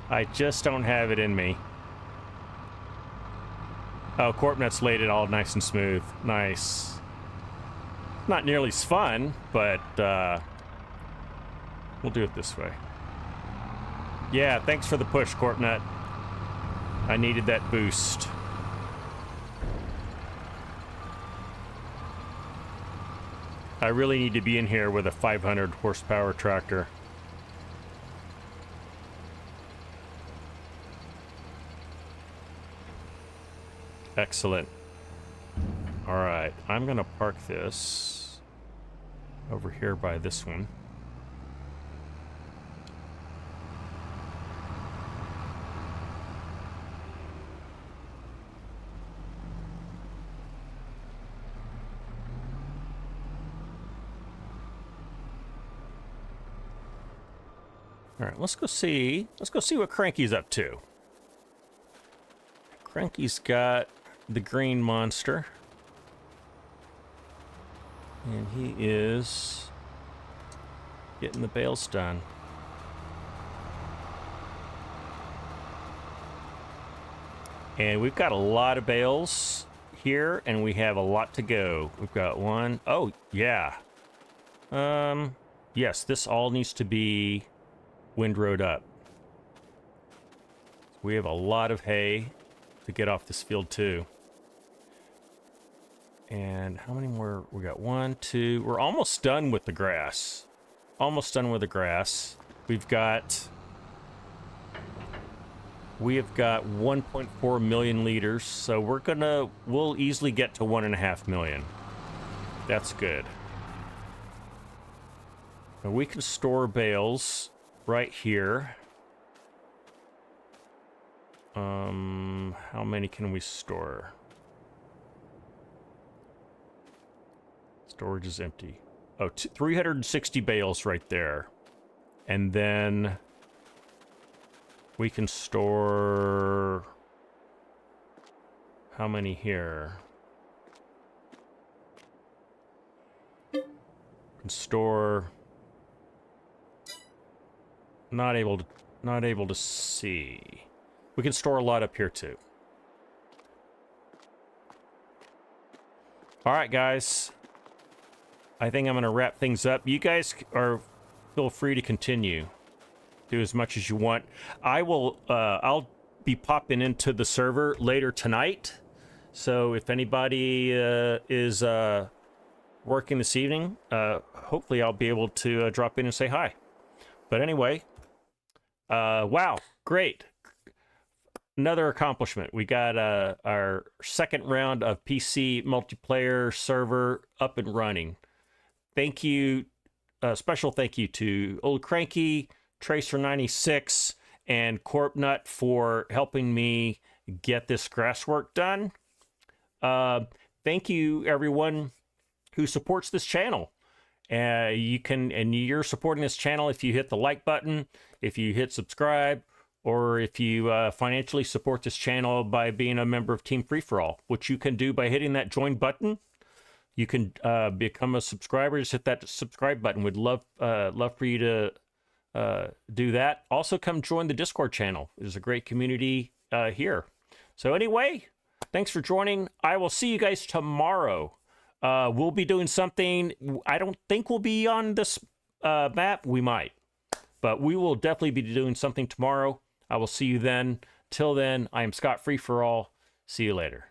I just don't have it in me. Oh, Corpnet's laid it all nice and smooth. Nice. Not nearly as fun, but we'll do it this way. Yeah, thanks for the push, Corpnet. I needed that boost. I really need to be in here with a 500 horsepower tractor. Excellent. All right, I'm gonna park this over here by this one. All right, let's go see what Cranky's up to. Cranky's got the green monster. And he is getting the bales done. And we've got a lot of bales here, and we have a lot to go. We've got one. Oh, yeah. Yes, this all needs to be windrowed up. We have a lot of hay to get off this field too. And how many more? We got 1, 2. We're almost done with the grass. Almost done with the grass. We have got 1.4 million liters, so we'll easily get to 1.5 million. That's good. And we can store bales right here. How many can we store? Storage is empty. Oh, 360 bales right there. And then we can store how many here? We can store not able to see. We can store a lot up here too. All right, guys. I think I'm going to wrap things up. You guys feel free to continue. Do as much as you want. I'll be popping into the server later tonight. So if anybody is working this evening, hopefully I'll be able to drop in and say hi. But anyway, wow, great. Another accomplishment. We got our second round of PC multiplayer server up and running. Thank you, special thank you to Old Cranky, Tracer96, and Corpnut for helping me get this grass work done. Thank you, everyone who supports this channel. You're supporting this channel if you hit the like button, if you hit subscribe, or if you financially support this channel by being a member of Team Free-for-All, which you can do by hitting that join button. You can become a subscriber. Just hit that subscribe button. We'd love for you to do that. Also, come join the Discord channel. There's a great community here. So anyway, thanks for joining. I will see you guys tomorrow. We'll be doing something. I don't think we'll be on this map. We might. But we will definitely be doing something tomorrow. I will see you then. Till then, I am ScottFreeforall. See you later.